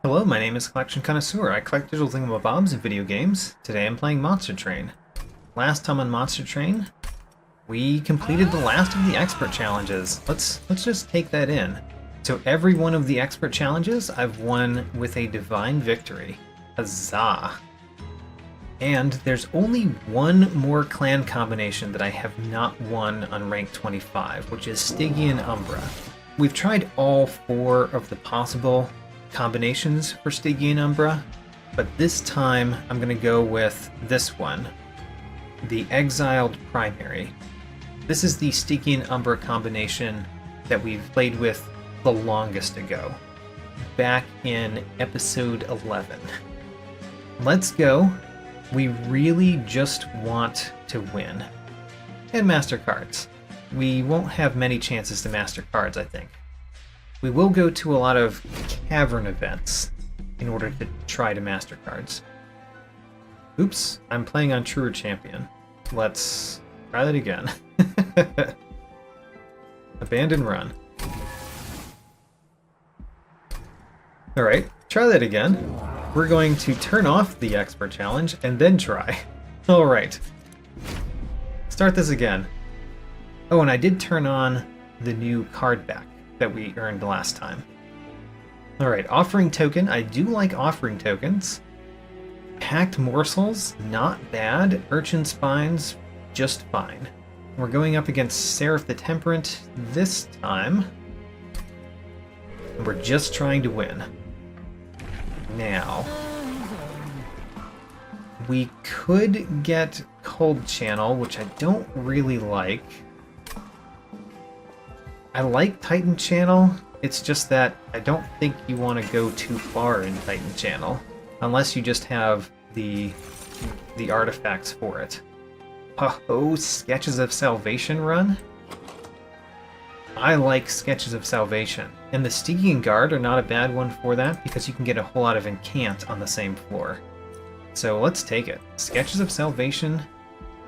Hello, my name is Collection Connoisseur. I collect digital thingamabobs and video games. Today I'm playing Monster Train. Last time on Monster Train, we completed the last of the expert challenges. Let's just take that in. So every one of the expert challenges I've won with a divine victory. Huzzah! And there's only one more clan combination that I have not won on rank 25, which is Stygian Umbra. We've tried all four of the possible combinations for Stygian Umbra, but this time I'm going to go with this one, the Exiled Primary. This is the Stygian Umbra combination that we've played with the longest ago, back in episode 11. Let's go. We really just want to win. And master cards. We won't have many chances to master cards, I think. We will go to a lot of cavern events in order to try to master cards. Oops, I'm playing on Truer Champion. Let's try that again. Abandon run. Alright, try that again. We're going to turn off the expert challenge and then try. Alright. Start this again. Oh, and I did turn on the new card back that we earned last time. Alright, offering token. I do like offering tokens. Packed morsels, not bad. Urchin spines, just fine. We're going up against Seraph the Temperant this time. And we're just trying to win. Now, we could get Cold Channel, which I don't really like. I like Titan Channel, it's just that I don't think you want to go too far in Titan Channel, unless you just have the artifacts for it. Oh, Sketches of Salvation run? I like Sketches of Salvation, and the Stygian Guard are not a bad one for that, because you can get a whole lot of Incant on the same floor. So let's take it. Sketches of Salvation,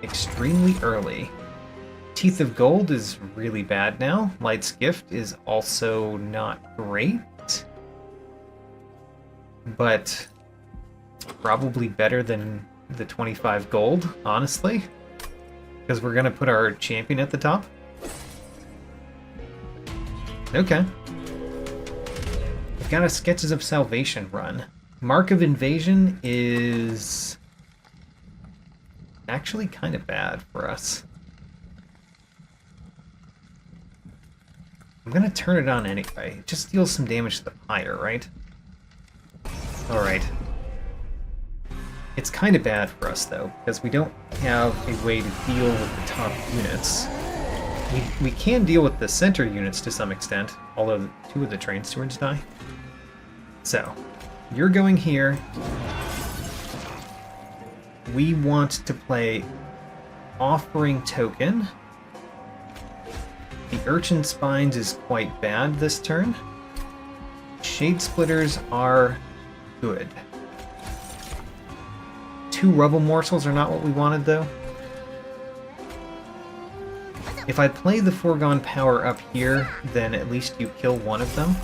extremely early. Teeth of Gold is really bad now. Light's Gift is also not great, but probably better than the 25 gold, honestly, because we're going to put our champion at the top. Okay. We've got a Sketches of Salvation run. Mark of Invasion is actually kind of bad for us. I'm gonna turn it on anyway. It just deals some damage to the pyre, right? Alright. It's kind of bad for us, though, because we don't have a way to deal with the top units. We can deal with the center units to some extent, although two of the train stewards die. So, you're going here. We want to play Offering Token. The Urchin Spines is quite bad this turn. Shade Splitters are good. 2 Rubble Morsels are not what we wanted, though. If I play the Foregone Power up here, then at least you kill one of them.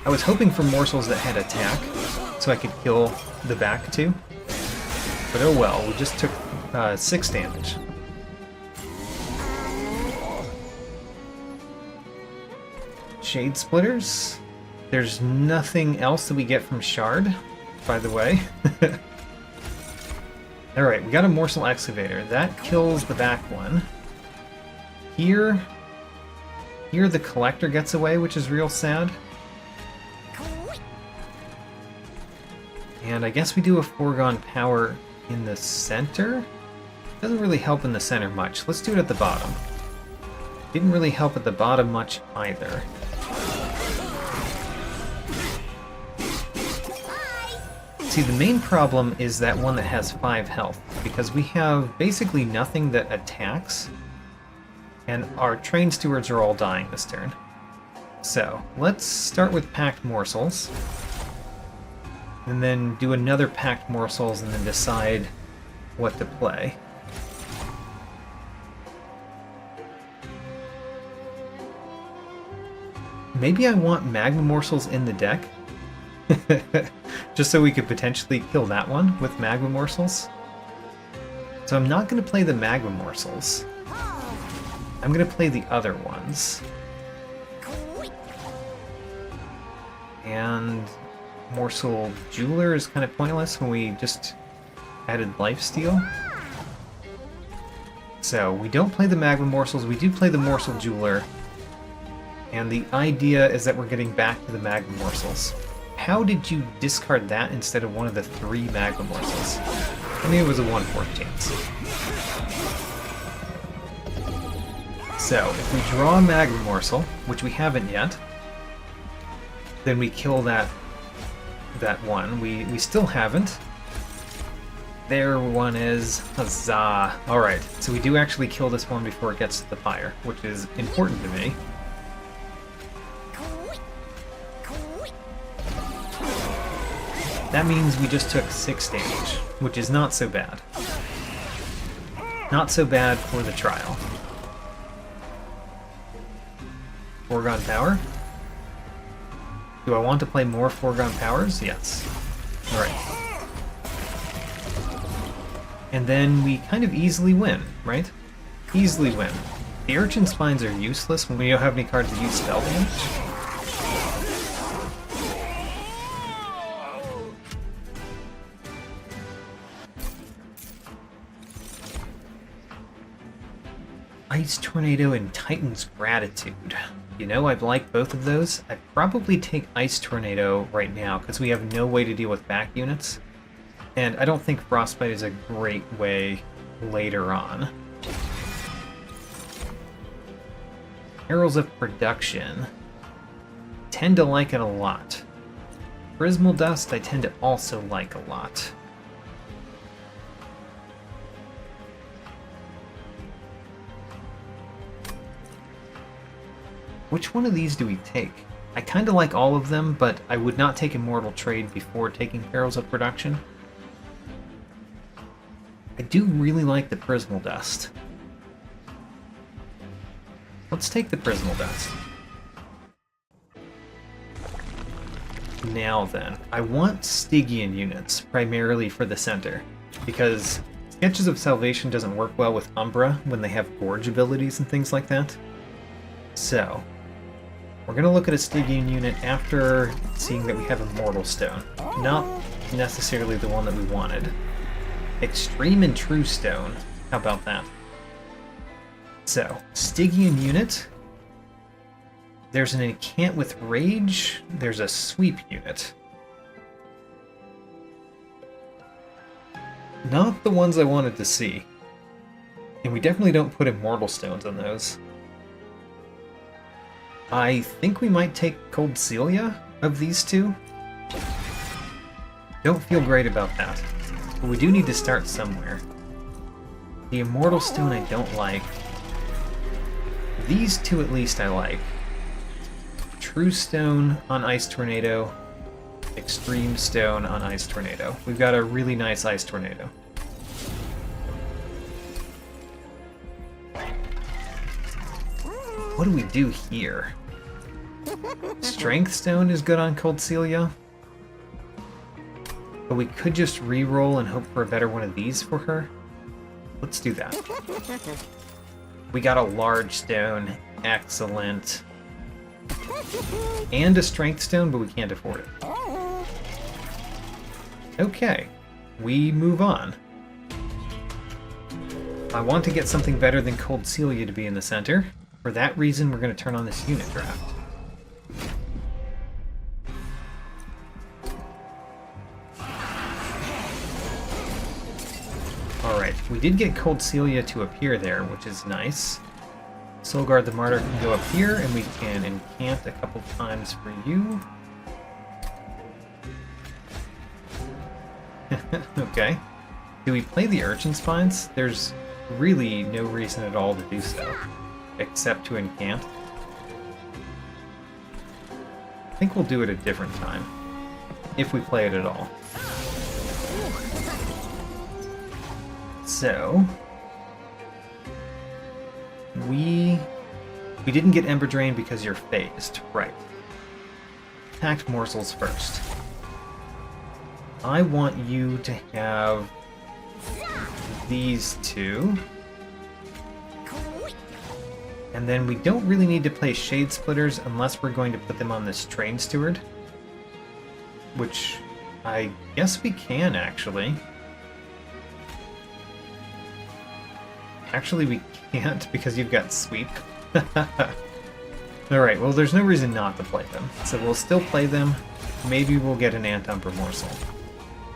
I was hoping for morsels that had attack, so I could kill the back two. But oh well, we just took 6 damage. Shade Splitters. There's nothing else that we get from Shard, by the way. Alright, we got a Morsel Excavator. That kills the back one. Here the Collector gets away, which is real sad. And I guess we do a Foregone Power in the center? Doesn't really help in the center much. Let's do it at the bottom. Didn't really help at the bottom much either. See, the main problem is that one that has 5 health, because we have basically nothing that attacks, and our train stewards are all dying this turn. So, let's start with Packed Morsels, and then do another Packed Morsels, and then decide what to play. Maybe I want magma morsels in the deck. Just so we could potentially kill that one with magma morsels. So I'm not going to play the magma morsels. I'm going to play the other ones. And morsel jeweler is kind of pointless when we just added lifesteal. So we don't play the magma morsels, we do play the morsel jeweler. And the idea is that we're getting back to the magma morsels. How did you discard that instead of one of the 3 magma morsels? I mean, it was a 1/4 chance. So, if we draw a magma morsel, which we haven't yet, then we kill that one. We still haven't. There one is. Huzzah. Alright, so we do actually kill this one before it gets to the fire, which is important to me. That means we just took 6 damage, which is not so bad. Not so bad for the trial. Foregone power? Do I want to play more foregone powers? Yes. Alright. And then we kind of easily win, right? Easily win. The Urchin Spines are useless when we don't have any cards that use spell damage. Ice Tornado and Titan's Gratitude. You know, I'd like both of those. I'd probably take Ice Tornado right now, because we have no way to deal with back units. And I don't think Frostbite is a great way later on. Heralds of Production. Tend to like it a lot. Prismal Dust I tend to also like a lot. Which one of these do we take? I kind of like all of them, but I would not take Immortal Trade before taking Perils of Production. I do really like the Prismal Dust. Let's take the Prismal Dust. Now then, I want Stygian units, primarily for the center, because Sketches of Salvation doesn't work well with Umbra when they have Gorge abilities and things like that. So, we're going to look at a Stygian unit after seeing that we have Immortal Stone. Not necessarily the one that we wanted. Extreme and True Stone. How about that? So, Stygian unit. There's an Incant with Rage. There's a Sweep unit. Not the ones I wanted to see. And we definitely don't put Immortal Stones on those. I think we might take Cold Celia of these two. Don't feel great about that. But we do need to start somewhere. The Immortal Stone I don't like. These two at least I like. True Stone on Ice Tornado. Extreme Stone on Ice Tornado. We've got a really nice Ice Tornado. What do we do here? Strength Stone is good on Cold Celia. But we could just re-roll and hope for a better one of these for her. Let's do that. We got a Large Stone. Excellent. And a Strength Stone, but we can't afford it. Okay. We move on. I want to get something better than Cold Celia to be in the center. For that reason, we're going to turn on this unit draft. Alright, we did get Cold Celia to appear there, which is nice. Soulguard the Martyr can go up here, and we can incant a couple times for you. Okay. Do we play the Urchin Spines? There's really no reason at all to do so, except to incant. I think we'll do it a different time, if we play it at all. So, we We didn't get Ember Drain because you're phased. Right. Attacked morsels first. I want you to have these two. And then we don't really need to play Shade Splitters unless we're going to put them on this Train Steward. Which I guess we can, actually. Actually, we can't because you've got Sweep. Alright, well there's no reason not to play them. So we'll still play them. Maybe we'll get an Umbra morsel.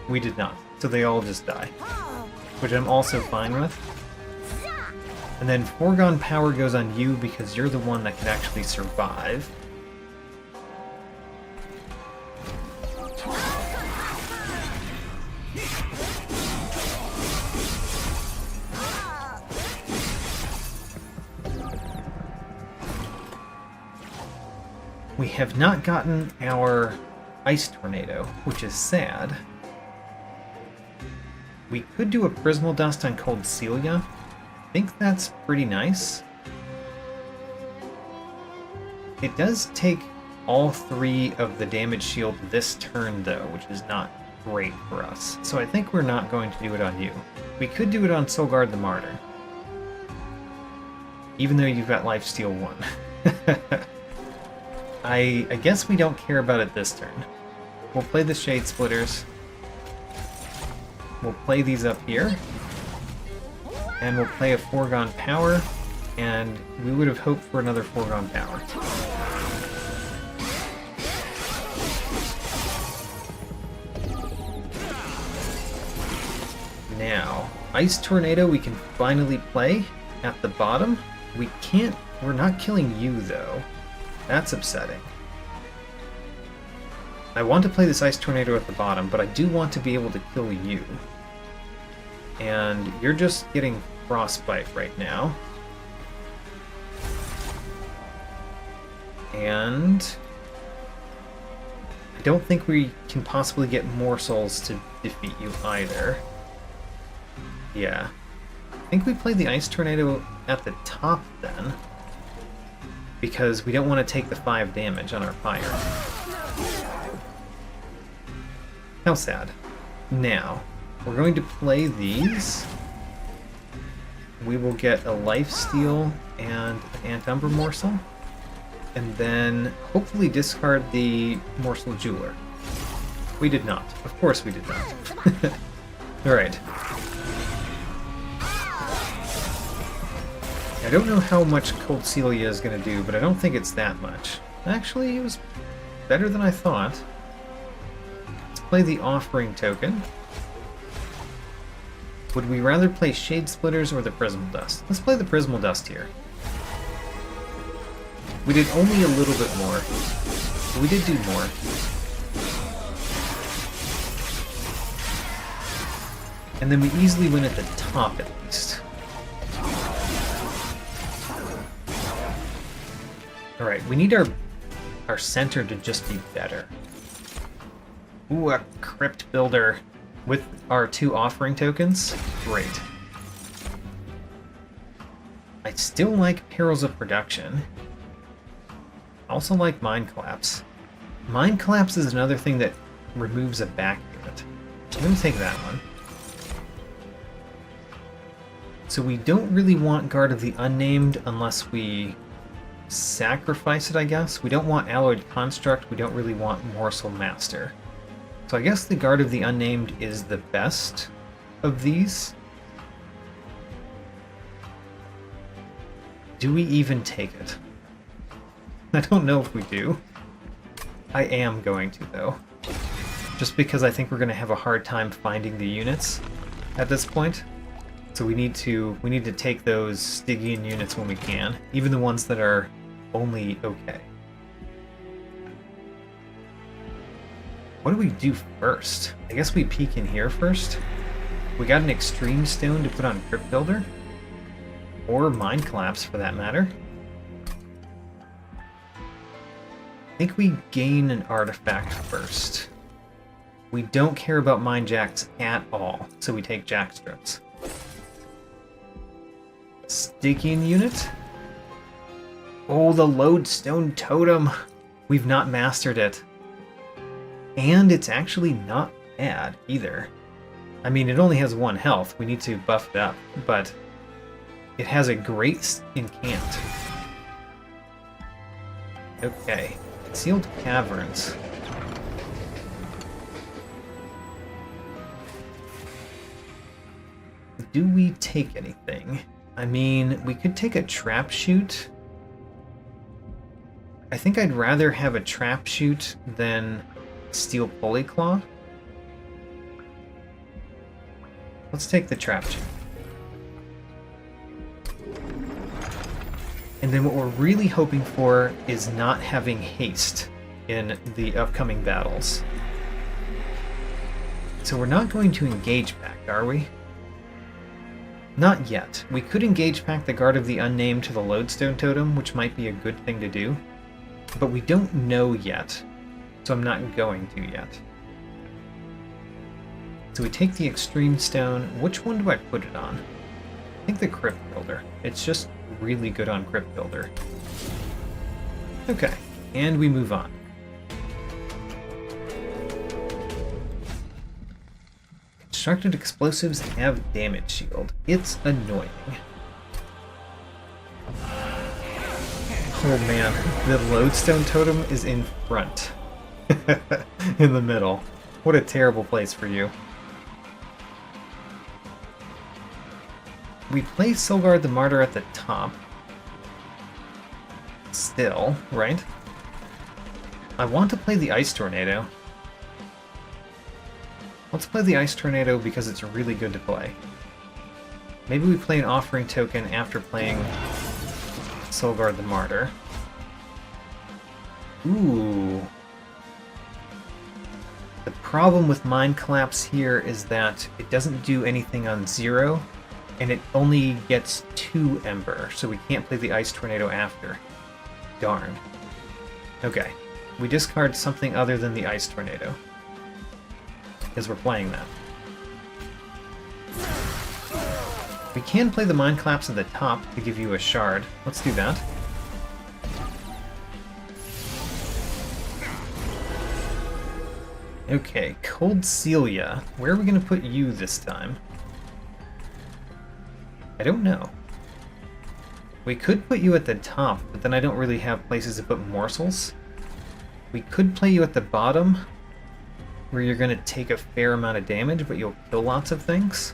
We did not. So they all just die. Which I'm also fine with. And then Foregone Power goes on you because you're the one that can actually survive. We have not gotten our Ice Tornado, which is sad. We could do a Prismal Dust on Cold Celia. I think that's pretty nice. It does take all 3 of the damage shield this turn, though, which is not great for us. So I think we're not going to do it on you. We could do it on Soulguard the Martyr. Even though you've got Lifesteal 1. I guess we don't care about it this turn. We'll play the Shade Splitters. We'll play these up here. And we'll play a Foregone Power. And we would have hoped for another Foregone Power. Now, Ice Tornado we can finally play at the bottom. We can't... We're not killing you, though. That's upsetting. I want to play this Ice Tornado at the bottom, but I do want to be able to kill you. And you're just getting Frostbite right now. And I don't think we can possibly get morsels to defeat you either. Yeah. I think we play the Ice Tornado at the top then. Because we don't want to take the 5 damage on our fire. How sad. Now, we're going to play these. We will get a Lifesteal and an Umbra morsel. And then hopefully discard the Morsel Jeweler. We did not. Of course we did not. Alright. I don't know how much Cold Celia is going to do, but I don't think it's that much. Actually, it was better than I thought. Let's play the Offering Token. Would we rather play Shade Splitters or the Prismal Dust? Let's play the Prismal Dust here. We did only a little bit more, but we did do more. And then we easily win at the top at least. Alright, we need our center to just be better. Ooh, a Crypt Builder with our 2 Offering Tokens. Great. I still like Perils of Production. I also like Mind Collapse. Mind Collapse is another thing that removes a back unit. I'm going to take that one. So we don't really want Guard of the Unnamed unless we sacrifice it, I guess. We don't want Alloyed Construct, we don't really want Morsel Master. So I guess the Guard of the Unnamed is the best of these. Do we even take it? I don't know if we do. I am going to, though. Just because I think we're going to have a hard time finding the units at this point. So we need to take those Stygian units when we can, even the ones that are only okay. What do we do first? I guess we peek in here first. We got an Extreme Stone to put on Crypt Builder. Or Mind Collapse, for that matter. I think we gain an artifact first. We don't care about Mind Jacks at all, so we take Jack Strips. Stygian unit. Oh, the Lodestone Totem! We've not mastered it. And it's actually not bad either. I mean, it only has 1 health. We need to buff it up, but it has a great incant. Okay. Sealed Caverns. Do we take anything? I mean, we could take a trap shoot. I think I'd rather have a trap shoot than steel pulley claw. Let's take the trap shoot. And then what we're really hoping for is not having haste in the upcoming battles. So we're not going to engage pack, are we? Not yet. We could engage pack the Guard of the Unnamed to the Lodestone Totem, which might be a good thing to do. But we don't know yet, so I'm not going to yet. So we take the Extreme Stone. Which one do I put it on? I think the Crypt Builder. It's just really good on Crypt Builder. Okay, and we move on. Constructed explosives have damage shield. It's annoying. Oh man, the Lodestone Totem is in front. In the middle. What a terrible place for you. We play Silgard the Martyr at the top. Still, right? I want to play the Ice Tornado. Let's play the Ice Tornado because it's really good to play. Maybe we play an Offering Token after playing Silgard the Martyr. Ooh. The problem with Mind Collapse here is that it doesn't do anything on 0, and it only gets 2 Ember, so we can't play the Ice Tornado after. Darn. Okay. We discard something other than the Ice Tornado, because we're playing that. We can play the Mind Collapse at the top to give you a shard. Let's do that. Okay, Cold Celia. Where are we going to put you this time? I don't know. We could put you at the top, but then I don't really have places to put morsels. We could play you at the bottom, where you're going to take a fair amount of damage, but you'll kill lots of things.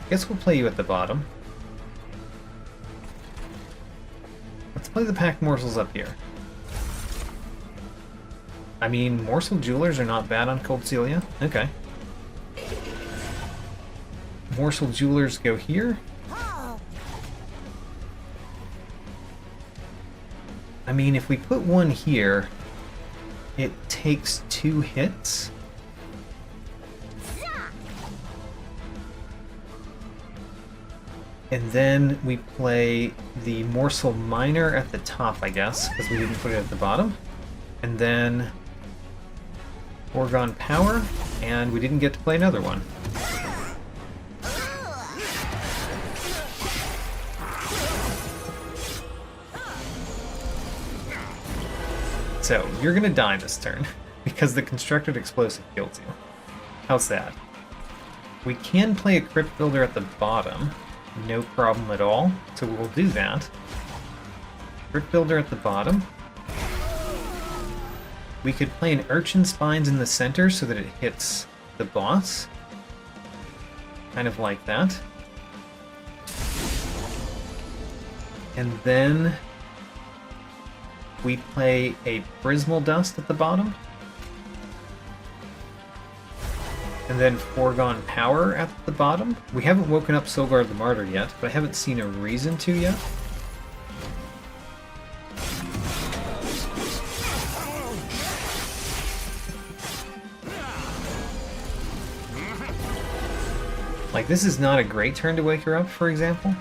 I guess we'll play you at the bottom. Let's play the packed morsels up here. I mean, Morsel Jewelers are not bad on Cold Celia. Okay. Morsel Jewelers go here. I mean, if we put one here, it takes 2 hits. And then we play the Morsel Miner at the top, I guess, because we didn't put it at the bottom. And then Oregon Power, and we didn't get to play another one. So, you're gonna die this turn, because the Constructed Explosive kills you. How sad. We can play a Crypt Builder at the bottom, no problem at all, so we'll do that. Crypt Builder at the bottom. We could play an Urchin Spines in the center so that it hits the boss. Kind of like that. And then we play a Prismal Dust at the bottom. And then Foregone Power at the bottom. We haven't woken up Silgard the Martyr yet, but I haven't seen a reason to yet. Like, this is not a great turn to wake her up, for example.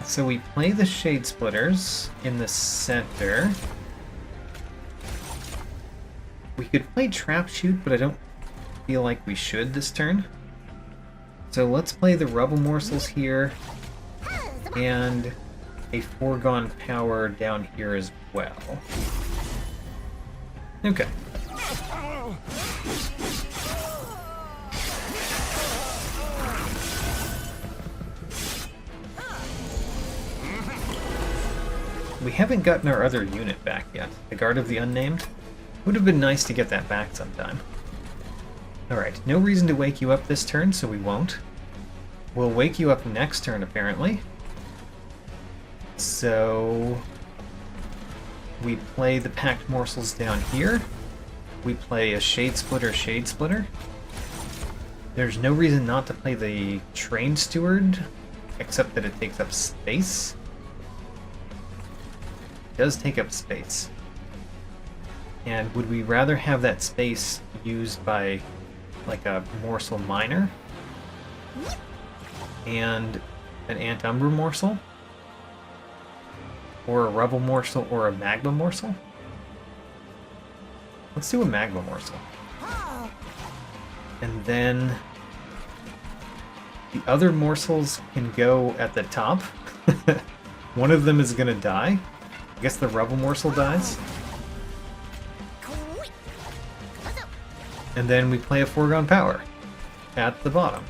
So we play the Shade Splitters in the center. We could play Trap Shoot, but I don't feel like we should this turn. So let's play the Rubble Morsels here. and a foregone power down here as well. Okay. We haven't gotten our other unit back yet, the Guard of the Unnamed. Would have been nice to get that back sometime. Alright, no reason to wake you up this turn, so we won't. We'll wake you up next turn, apparently. So we play the Packed Morsels down here. We play a Shade Splitter. There's no reason not to play the Train Steward, except that it takes up space. It does take up space. And would we rather have that space used by like a Morsel Miner and an Umbra Morsel? Or a Rebel Morsel or a Magma Morsel? Let's do a Magma Morsel. And then the other morsels can go at the top. One of them is gonna die. I guess the Rebel Morsel dies. And then we play a foregone power at the bottom.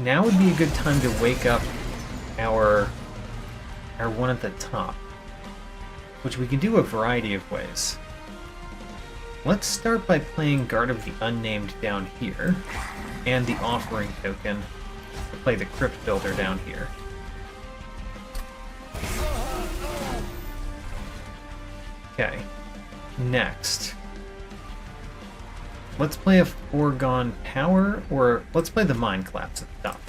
Now would be a good time to wake up our one at the top, which we can do a variety of ways. Let's start by playing Guard of the Unnamed down here, and the Offering Token to play the Crypt Builder down here. Okay, next. Let's play a foregone power, or let's play the Mind Collapse at the top.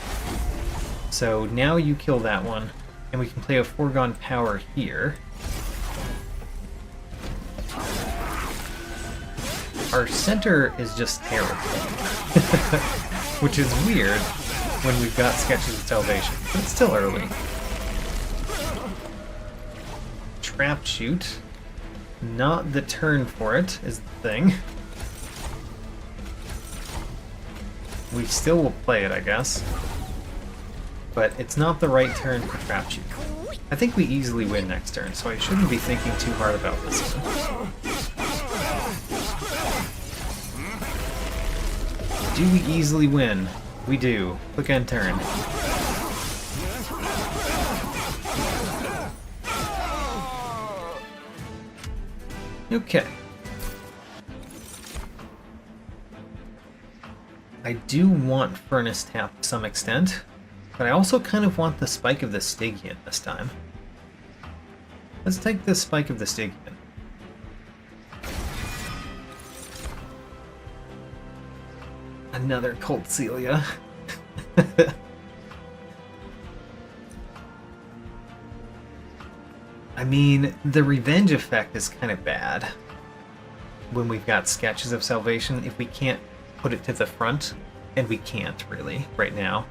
So now you kill that one, and we can play a foregone power here. Our center is just terrible, which is weird when we've got Sketches of Salvation, but it's still early. Trap Shoot. Not the turn for it, is the thing. We still will play it, I guess. But it's not the right turn for Trap Shoot. I think we easily win next turn, so I shouldn't be thinking too hard about this one. Do we easily win? We do. Click end turn. Okay. I do want Furnace Tap to some extent, but I also kind of want the Spike of the Stygian this time. Let's take the Spike of the Stygian. Another Cult Celia. I mean, the revenge effect is kind of bad when we've got Sketches of Salvation if we can't put it to the front, and we can't really right now.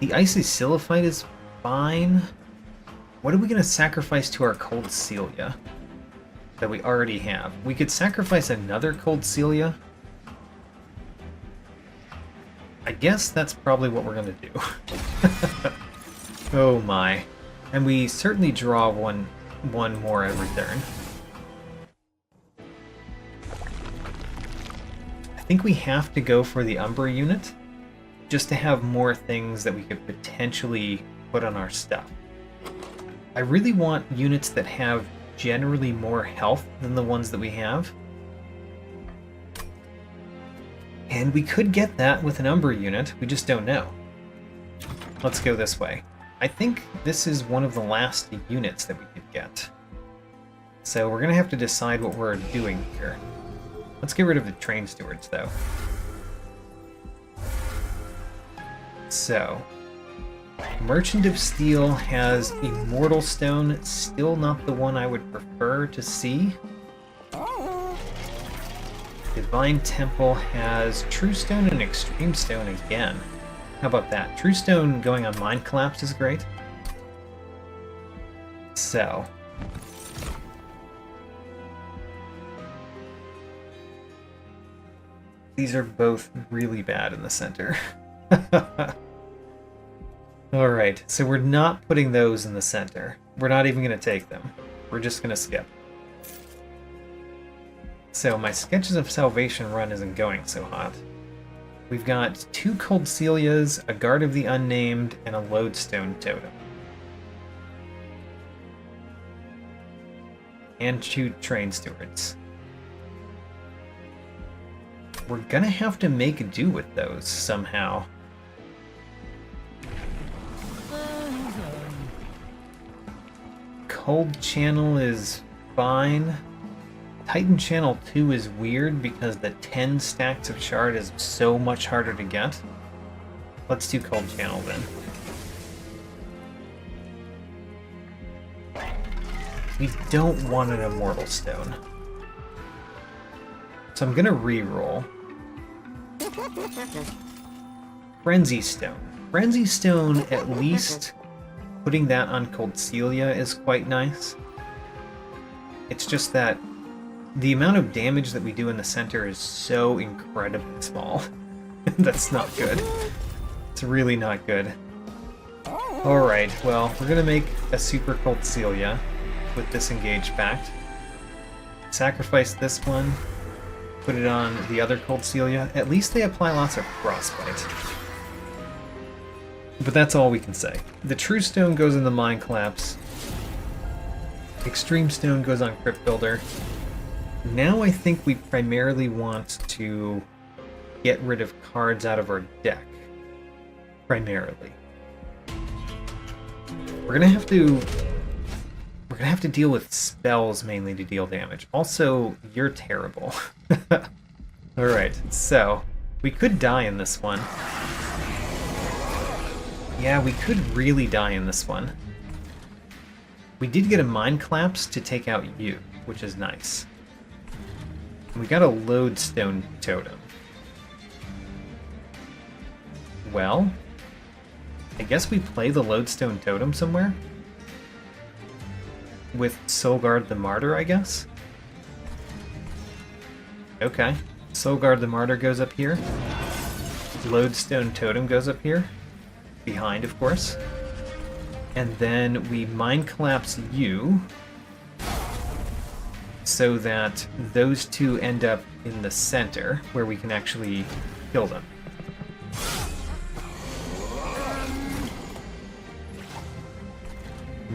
The Icy Silliphite is fine. What are we going to sacrifice to our Cold Celia that we already have? We could sacrifice another Cold Celia. I guess that's probably what we're going to do. Oh my. And we certainly draw one more every turn. I think we have to go for the Umbra unit just to have more things that we could potentially put on our stuff. I really want units that have generally more health than the ones that we have. And we could get that with an Umbra unit, we just don't know. Let's go this way. I think this is one of the last units that we could get. So we're going to have to decide what we're doing here. Let's get rid of the Train Stewards, though. So, Merchant of Steel has Immortal Stone, still not the one I would prefer to see. Divine Temple has True Stone and Extreme Stone again. How about that? True Stone going on Mind Collapse is great. So, These are both really bad in the center. Alright, so we're not putting those in the center. We're not even going to take them. We're just going to skip. So my Sketches of Salvation run isn't going so hot. We've got 2 Cold Celias, a Guard of the Unnamed, and a Lodestone Totem. And 2 Train Stewards. We're gonna have to make do with those somehow. Cold Channel is fine. Titan Channel 2 is weird because the 10 stacks of shard is so much harder to get. Let's do Cold Channel then. We don't want an Immortal Stone. So I'm gonna re-roll. Frenzy Stone. Frenzy Stone, at least putting that on Cold Celia is quite nice. It's just that the amount of damage that we do in the center is so incredibly small. That's not good. It's really not good. Alright, well, we're gonna make a Super Cold Celia with Disengage Pact. Sacrifice this one. Put it on the other Cold Celia. At least they apply lots of Frostbite. But that's all we can say. The True Stone goes in the Mind Collapse. Extreme Stone goes on Crypt Builder. Now I think we primarily want to get rid of cards out of our deck. Primarily. We're gonna have to deal with spells mainly to deal damage. Also, you're terrible. Alright, so we could die in this one. Yeah, we could really die in this one. We did get a Mind Collapse to take out you, which is nice. We got a Lodestone Totem. Well, I guess we play the Lodestone Totem somewhere? With Soulguard the Martyr, I guess? Okay. Soulguard the Martyr goes up here. Lodestone Totem goes up here. Behind, of course. And then we Mind Collapse you, so that those two end up in the center, where we can actually kill them.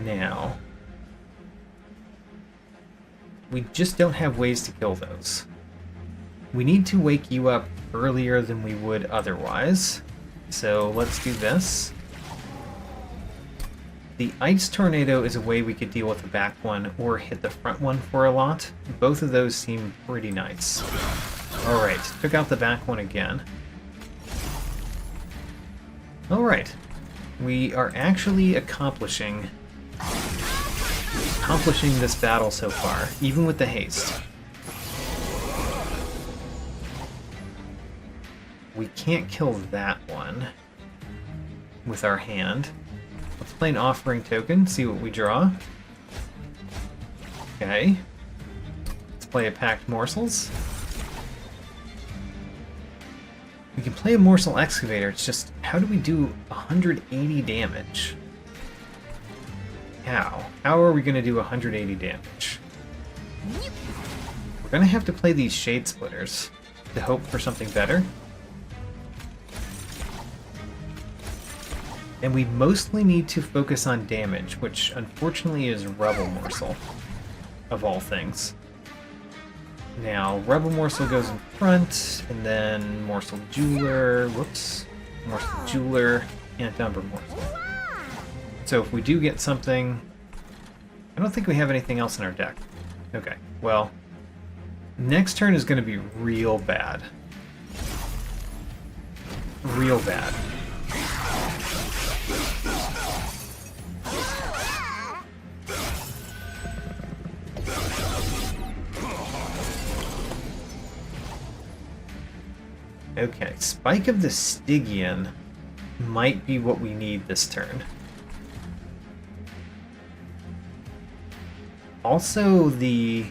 Now, we just don't have ways to kill those. We need to wake you up earlier than we would otherwise. So let's do this. The Ice Tornado is a way we could deal with the back one or hit the front one for a lot. Both of those seem pretty nice. Alright, took out the back one again. Alright, we are actually accomplishing this battle so far, even with the haste. We can't kill that one with our hand. Let's play an Offering Token, see what we draw. Okay. Let's play a Packed Morsels. We can play a Morsel Excavator, it's just, how do we do 180 damage? How? How are we going to do 180 damage? We're going to have to play these Shade Splitters to hope for something better. And we mostly need to focus on damage, which unfortunately is Rebel Morsel, of all things. Now, Rebel Morsel goes in front, and then Morsel Jeweler, whoops, Morsel Jeweler, and Umbra Morsel. So if we do get something... I don't think we have anything else in our deck. Okay, well, next turn is going to be real bad. Real bad. Okay, Spike of the Stygian might be what we need this turn. Also, the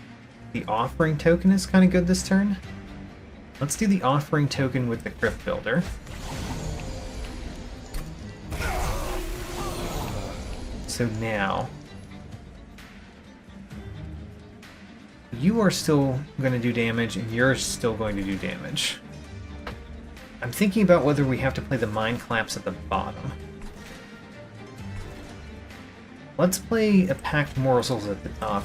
Offering Token is kind of good this turn. Let's do the offering token with the Crypt Builder. So now, you are still going to do damage, and you're still going to do damage. I'm thinking about whether we have to play the Mind Collapse at the bottom. Let's play a Packed Morsels at the top,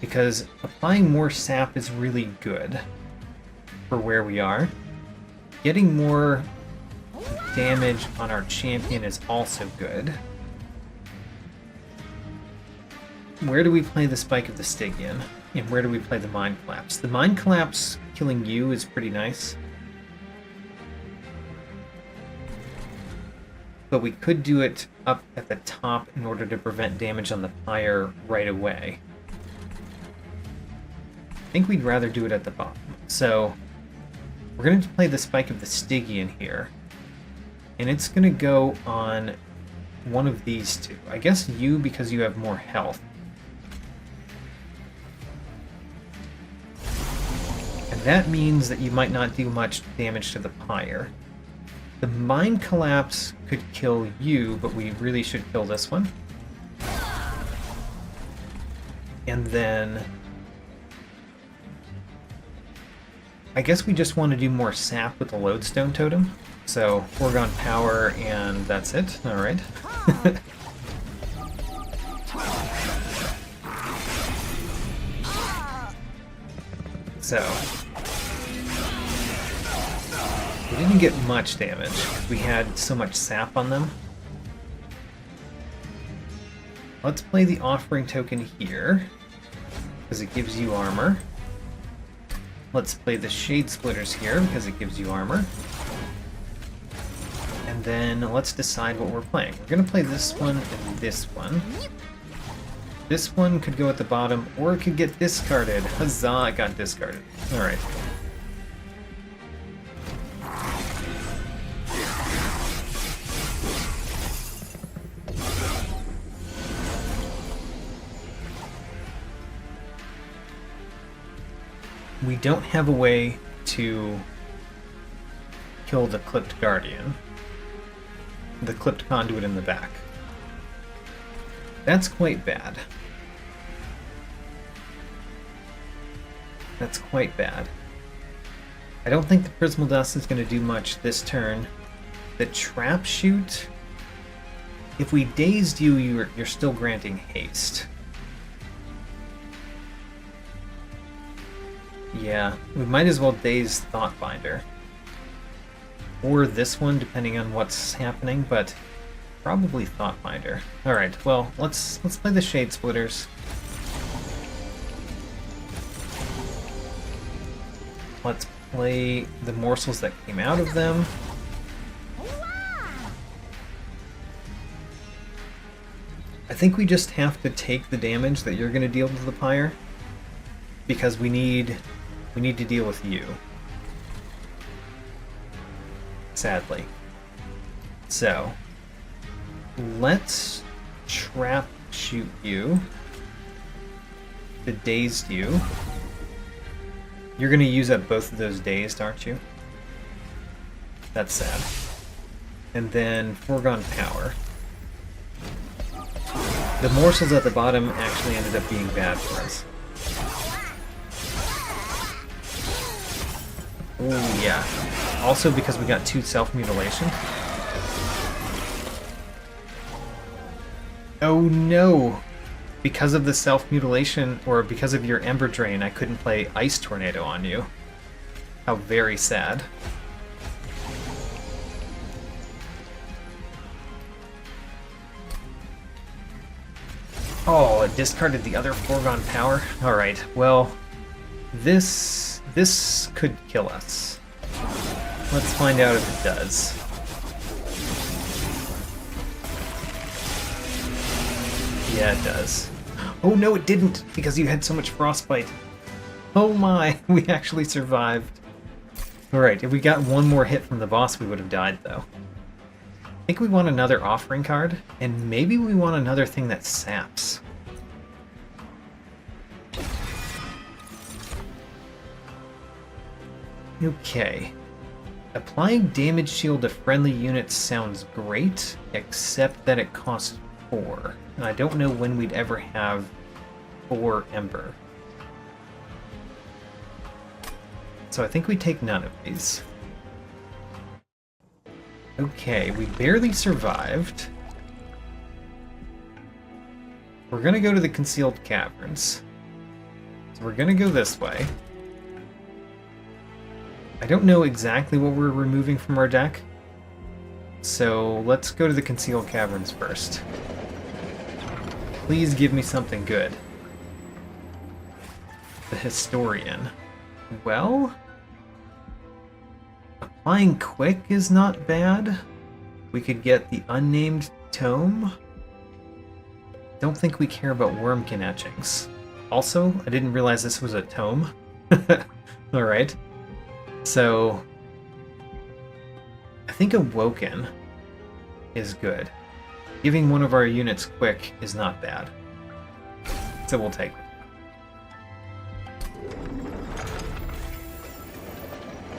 because applying more sap is really good for where we are. Getting more damage on our champion is also good. Where do we play the Spike of the Stygian? And where do we play the Mind Collapse? The Mind Collapse killing you is pretty nice. But we could do it up at the top in order to prevent damage on the pyre right away. I think we'd rather do it at the bottom. So we're going to play the Spike of the Stygian here. And it's going to go on one of these two. I guess you, because you have more health. And that means that you might not do much damage to the pyre. The Mind Collapse could kill you, but we really should kill this one. And then I guess we just want to do more sap with the Lodestone Totem. So, Foregone Power, and that's it. Alright. So, we didn't get much damage. We had so much sap on them. Let's play the Offering Token here, because it gives you armor. Let's play the Shade Splitters here, because it gives you armor. And then let's decide what we're playing. We're going to play this one and this one. This one could go at the bottom, or it could get discarded. Huzzah, it got discarded. Alright. We don't have a way to kill the Clipped Guardian. The Clipped Conduit in the back. That's quite bad. That's quite bad. I don't think the Prismal Dust is going to do much this turn. The Trap Shoot, if we dazed you, you're still granting haste. Yeah, we might as well daze Thoughtbinder. Or this one, depending on what's happening, but probably Thoughtbinder. Alright, well, let's play the Shade Splitters. Let's play the morsels that came out of them. I think we just have to take the damage that you're going to deal to the pyre, because we need to deal with you. Sadly. So, let's Trap Shoot you. The Dazed you. You're going to use up both of those dazed, aren't you? That's sad. And then Foregone Power. The morsels at the bottom actually ended up being bad for us. Oh yeah. Also because we got 2 self-mutilation. Oh no! Because of the self-mutilation, or because of your Ember Drain, I couldn't play Ice Tornado on you. How very sad. Oh, it discarded the other Foregone Power? Alright, well, this could kill us. Let's find out if it does. Yeah, it does. Oh no, it didn't, because you had so much frostbite. Oh my, we actually survived. Alright, if we got one more hit from the boss, we would have died, though. I think we want another offering card, and maybe we want another thing that saps. Okay. Applying damage shield to friendly units sounds great, except that it costs 4. And I don't know when we'd ever have 4 Ember. So I think we take none of these. Okay, we barely survived. We're gonna go to the concealed caverns. So we're gonna go this way. I don't know exactly what we're removing from our deck, so let's go to the concealed caverns first. Please give me something good. The Historian. Well, applying quick is not bad. We could get the unnamed tome. Don't think we care about wormkin etchings. Also, I didn't realize this was a tome. Alright. So, I think Awoken is good. Giving one of our units quick is not bad. So we'll take it.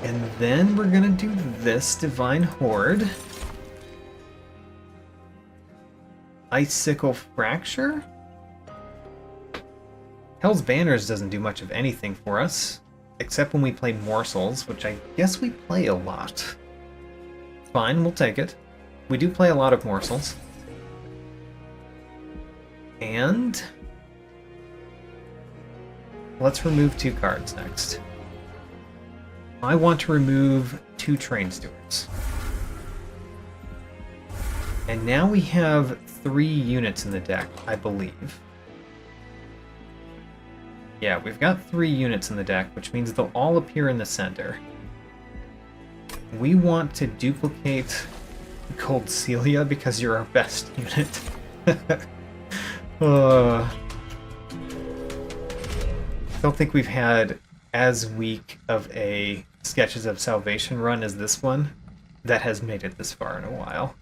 And then we're gonna do this Divine Horde. Icicle Fracture? Hell's Banners doesn't do much of anything for us. Except when we play morsels, which I guess we play a lot. Fine, we'll take it. We do play a lot of morsels. And let's remove 2 cards next. I want to remove 2 Train Stewards. And now we have 3 units in the deck, I believe. Yeah, we've got 3 units in the deck, which means they'll all appear in the center. We want to duplicate Cold Celia because you're our best unit. Don't think we've had as weak of a Sketches of Salvation run as this one that has made it this far in a while.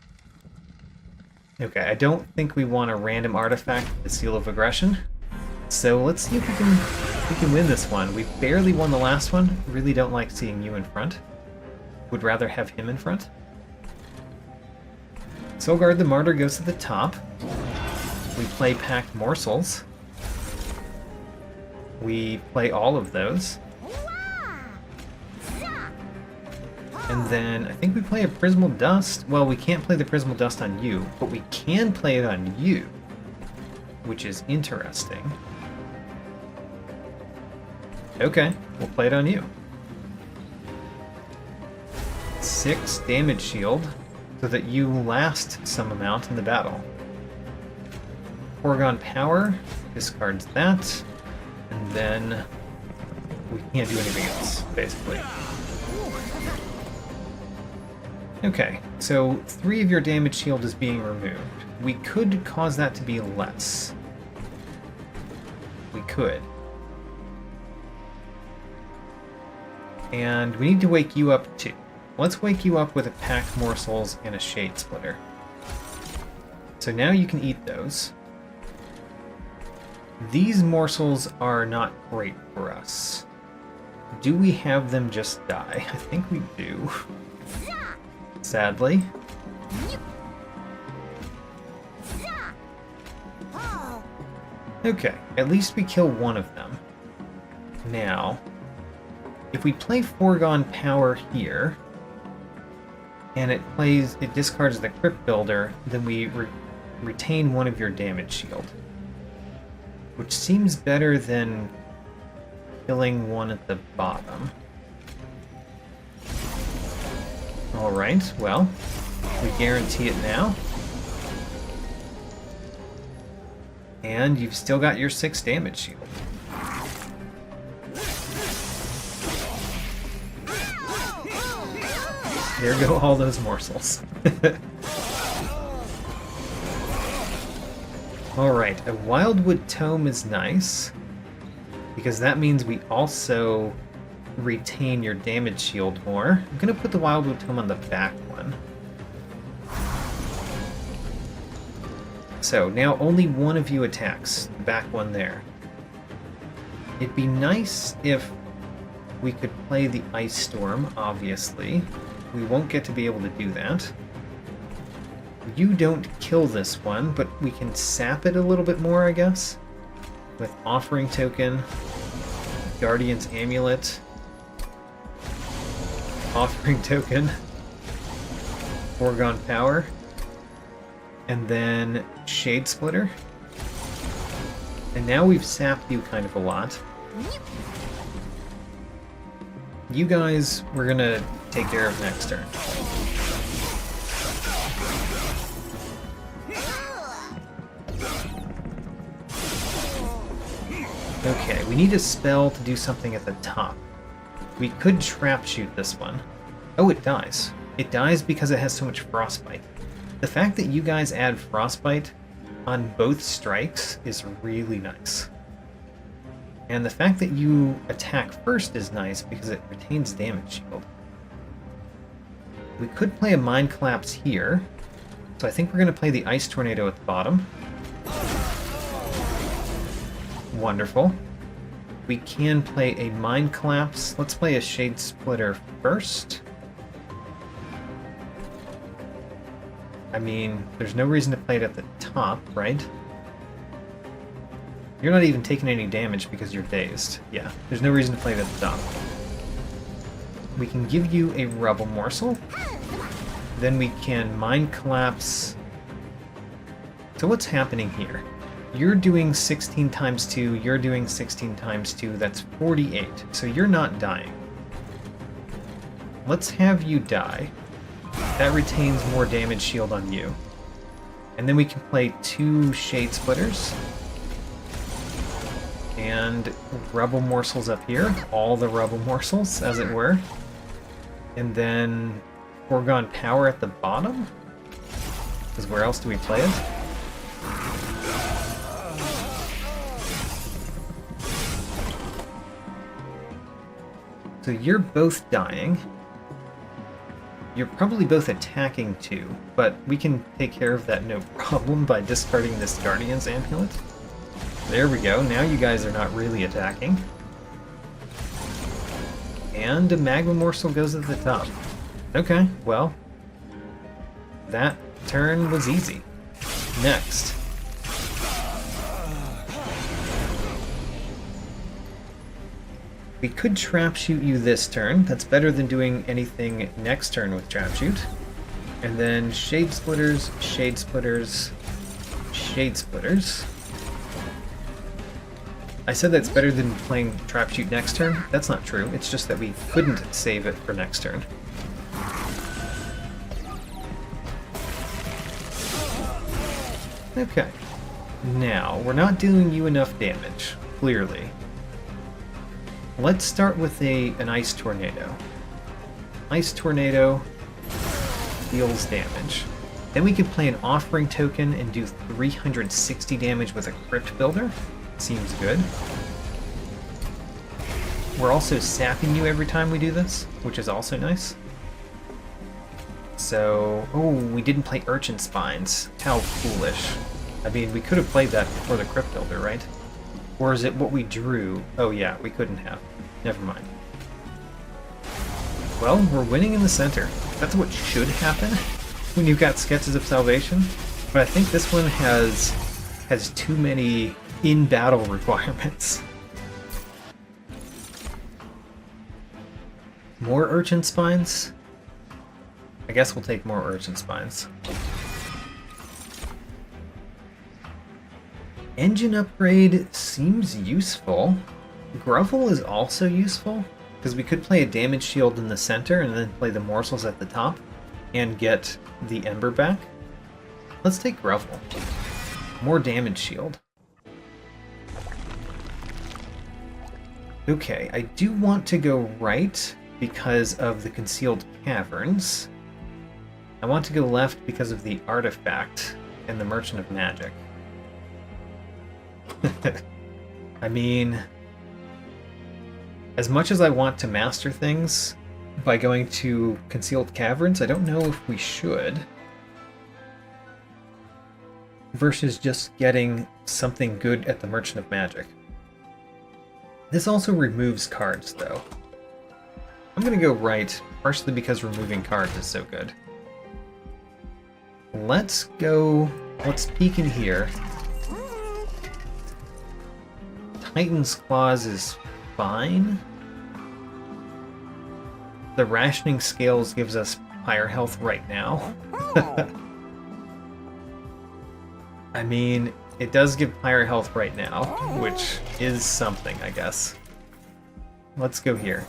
Okay, I don't think we want a random artifact, the Seal of Aggression. So let's see if we can win this one. We barely won the last one. Really don't like seeing you in front. Would rather have him in front. Soulguard the Martyr goes to the top. We play Packed Morsels. We play all of those. And then I think we play a Prismal Dust. Well, we can't play the Prismal Dust on you, but we can play it on you, which is interesting. Okay, we'll play it on you. 6 damage shield, so that you last some amount in the battle. Foregone Power discards that, and then we can't do anything else, basically. Okay, so 3 of your damage shield is being removed. We could cause that to be less. We could. And we need to wake you up too. Let's wake you up with a Packed Morsels and a Shade Splitter. So now you can eat those. These morsels are not great for us. Do we have them just die? I think we do. Sadly. Okay, at least we kill one of them. Now, if we play Foregone Power here, and it discards the Crypt Builder, then we retain one of your damage shield. Which seems better than killing one at the bottom. Alright, well, we guarantee it now. And you've still got your 6 damage shield. There go all those morsels. Alright, a Wildwood Tome is nice, because that means we also retain your damage shield more. I'm going to put the Wildwood Tome on the back one. So now only one of you attacks, the back one there. It'd be nice if We could play the Ice Storm, obviously. We won't get to be able to do that. You don't kill this one, but we can sap it a little bit more, I guess. With Offering Token, Guardian's Amulet, Offering Token, Foregone Power, and then Shade Splitter. And now we've sapped you kind of a lot. You guys, we're gonna take care of next turn. Okay, we need a spell to do something at the top. We could trap shoot this one. Oh, it dies. It dies because it has so much frostbite. The fact that you guys add frostbite on both strikes is really nice. And the fact that you attack first is nice because it retains damage shield. We could play a Mind Collapse here. So I think we're going to play the Ice Tornado at the bottom. Wonderful. We can play a Mind Collapse. Let's play a Shade Splitter first. I mean, there's no reason to play it at the top, right? You're not even taking any damage because you're dazed. Yeah, there's no reason to play it at the top. We can give you a Rebel Morsel. Then we can Mind Collapse. So what's happening here? You're doing 16 times 2, you're doing 16 times 2, that's 48. So you're not dying. Let's have you die. That retains more damage shield on you. And then we can play 2 Shade Splitters. And Rebel Morsels up here. All the Rebel Morsels, as it were. And then Foregone Power at the bottom? Because where else do we play it? So you're both dying. You're probably both attacking too, but we can take care of that no problem by discarding this Guardian's Amulet. There we go, now you guys are not really attacking. And a Magma Morsel goes at the top. Okay, well, that turn was easy. Next. We could Trap Shoot you this turn. That's better than doing anything next turn with Trap Shoot. And then Shade Splitters, Shade Splitters, Shade Splitters. I said that's better than playing Trap Shoot next turn. That's not true. It's just that we couldn't save it for next turn. Okay. Now, we're not doing you enough damage, clearly. Let's start with an Ice Tornado. Ice Tornado deals damage. Then we could play an Offering Token and do 360 damage with a Crypt Builder. Seems good. We're also sapping you every time we do this, which is also nice. So, oh, we didn't play Urchin Spines. How foolish. I mean, we could have played that before the Crypt Builder, right? Or is it what we drew? Oh yeah, we couldn't have. Never mind. Well, we're winning in the center. That's what should happen when you've got Sketches of Salvation. But I think this one has too many in-battle requirements. More Urchin Spines? I guess we'll take more Urchin Spines. Engine upgrade seems useful. Grovel is also useful, because we could play a damage shield in the center and then play the morsels at the top and get the Ember back. Let's take Grovel. More damage shield. Okay, I do want to go right because of the Concealed Caverns. I want to go left because of the Artifact and the Merchant of Magic. I mean, as much as I want to master things by going to Concealed Caverns, I don't know if we should. Versus just getting something good at the Merchant of Magic. This also removes cards, though. I'm gonna go right, partially because removing cards is so good. Let's peek in here. Titan's Claws is fine. The Rationing Scales gives us higher health right now. I mean, it does give higher health right now, which is something, I guess. Let's go here.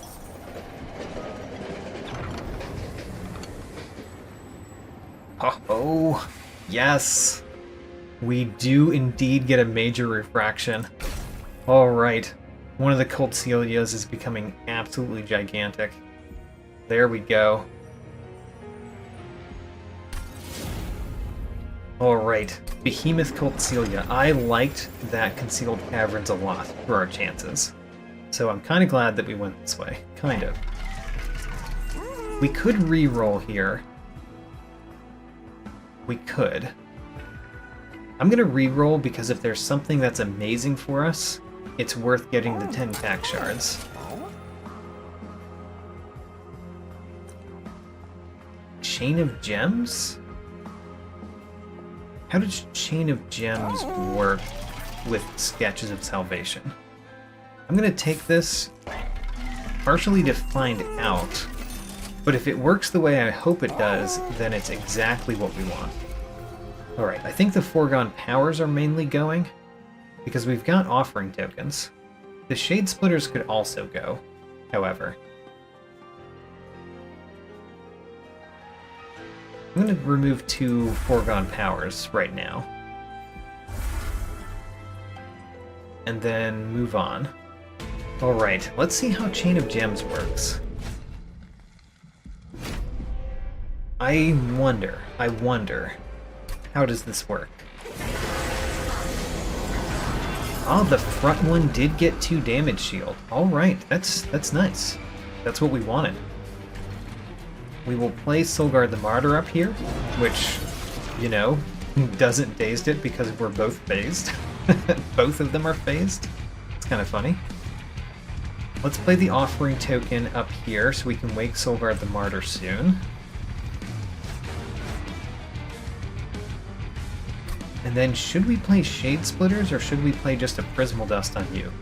Oh, yes! We do indeed get a major refraction. Alright, one of the Cult Celias is becoming absolutely gigantic. There we go. Alright, Behemoth Cult Celia. I liked that Concealed Caverns a lot for our chances. So I'm kind of glad that we went this way. Kind of. We could re-roll here. We could. I'm going to re-roll because if there's something that's amazing for us, it's worth getting the 10 tack shards. Chain of Gems? How does Chain of Gems work with Sketches of Salvation? I'm going to take this partially to find out, but if it works the way I hope it does, then it's exactly what we want. Alright, I think the Foregone Powers are mainly going, because we've got offering tokens. The Shade Splitters could also go, however. I'm going to remove 2 Foregone Powers right now. And then move on. Alright, let's see how Chain of Gems works. I wonder, how does this work? Oh, the front one did get 2 damage shield. Alright, that's nice. That's what we wanted. We will play Solgard the Martyr up here, which, you know, doesn't dazed it because we're both phased. Both of them are phased. It's kind of funny. Let's play the offering token up here so we can wake Solgard the Martyr soon. And then should we play Shade Splitters or should we play just a Prismal Dust on you?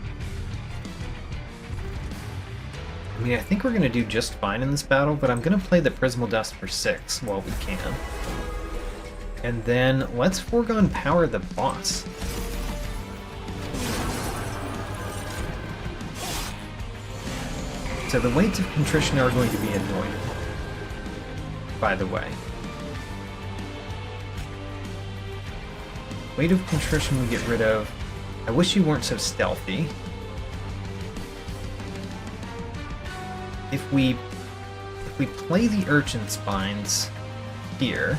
I mean, I think we're going to do just fine in this battle, but I'm going to play the Prismal Dust for 6 while we can. And then let's Foregone Power the boss. So the Weights of Contrition are going to be annoying, by the way. Weight of Contrition we get rid of. I wish you weren't so stealthy. If we play the Urchin Spines here,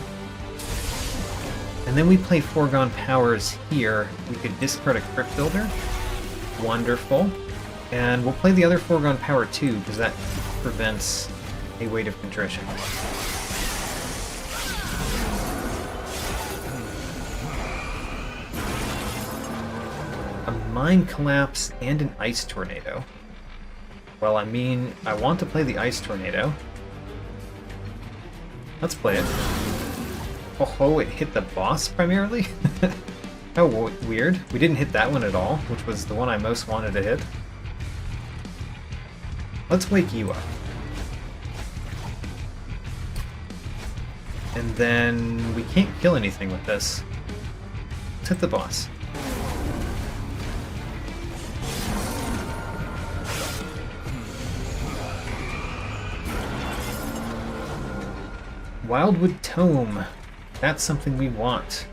and then we play Foregone Powers here, we could discard a Crypt Builder. Wonderful. And we'll play the other Foregone Power too, because that prevents a Weight of Contrition. A Mind Collapse and an Ice Tornado. Well, I mean, I want to play the Ice Tornado. Let's play it. Oh, it hit the boss primarily? Oh, weird. We didn't hit that one at all, which was the one I most wanted to hit. Let's wake you up. And then we can't kill anything with this. Let's hit the boss. Wildwood Tome. That's something we want.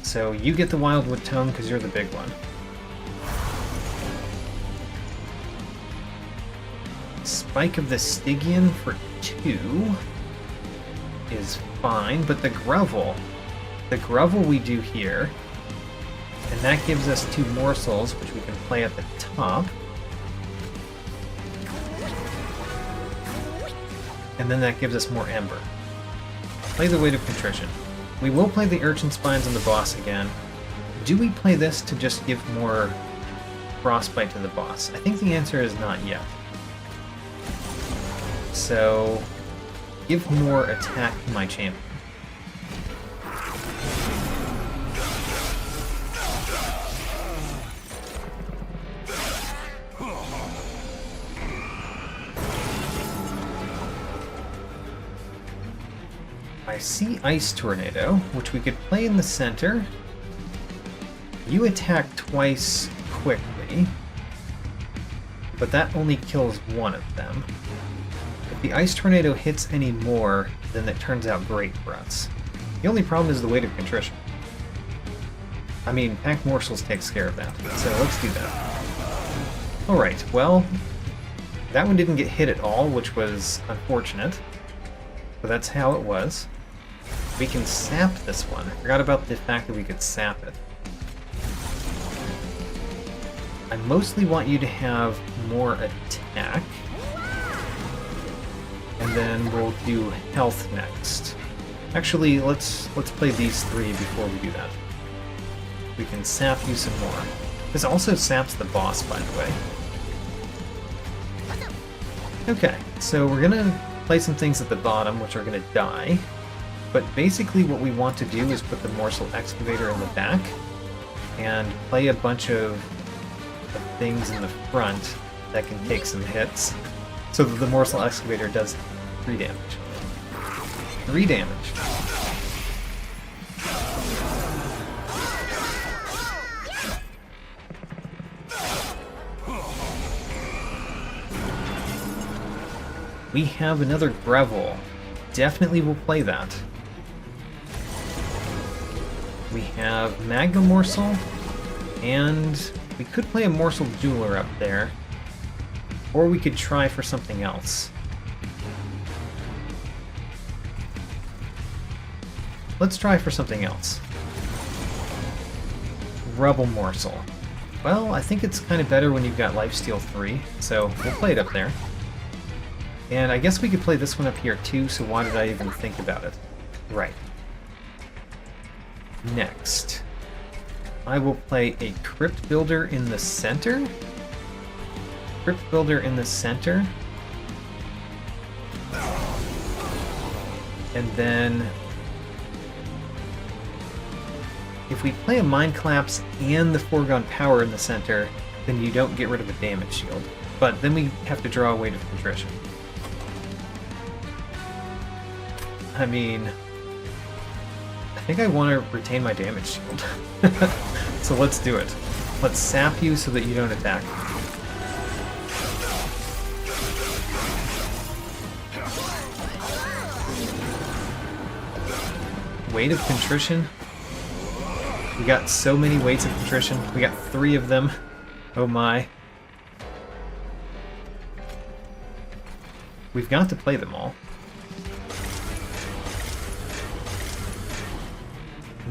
So you get the Wildwood Tome because you're the big one. Spike of the Stygian for 2 is fine, but the Grovel we do here, and that gives us 2 morsels, which we can play at the top. And then that gives us more Ember. Play the Weight of Contrition. We will play the Urchin Spines on the boss again. Do we play this to just give more Frostbite to the boss? I think the answer is not yet. So, give more attack to my champion. I see Ice Tornado, which we could play in the center. You attack twice quickly, but that only kills one of them. If the Ice Tornado hits any more, then it turns out great for us. The only problem is the weight of contrition. I mean, Pack Morsels takes care of that, so let's do that. Alright, well, that one didn't get hit at all, which was unfortunate, but that's how it was. We can sap this one. I forgot about the fact that we could sap it. I mostly want you to have more attack. And then we'll do health next. Actually, let's play these three before we do that. We can sap you some more. This also saps the boss, by the way. Okay, so we're gonna play some things at the bottom, which are gonna die. But basically what we want to do is put the Morsel Excavator in the back and play a bunch of things in the front that can take some hits, so that the Morsel Excavator does 3 damage. 3 damage. We have another Gravel. Definitely will play that. We have Magma Morsel, and we could play a Morsel Jeweler up there, or we could try for something else. Let's try for something else. Rubble Morsel. Well, I think it's kind of better when you've got Lifesteal 3, so we'll play it up there. And I guess we could play this one up here too, so why did I even think about it? Right. Next, I will play a Crypt Builder in the center. Crypt Builder in the center. And then, if we play a Mind Collapse and the Foregone Power in the center, then you don't get rid of a damage shield. But then we have to draw a Weight of Contrition. I mean, I think I want to retain my damage shield. So let's do it. Let's sap you so that you don't attack. Weight of Contrition. We got so many weights of contrition. We got 3 of them. Oh my. We've got to play them all.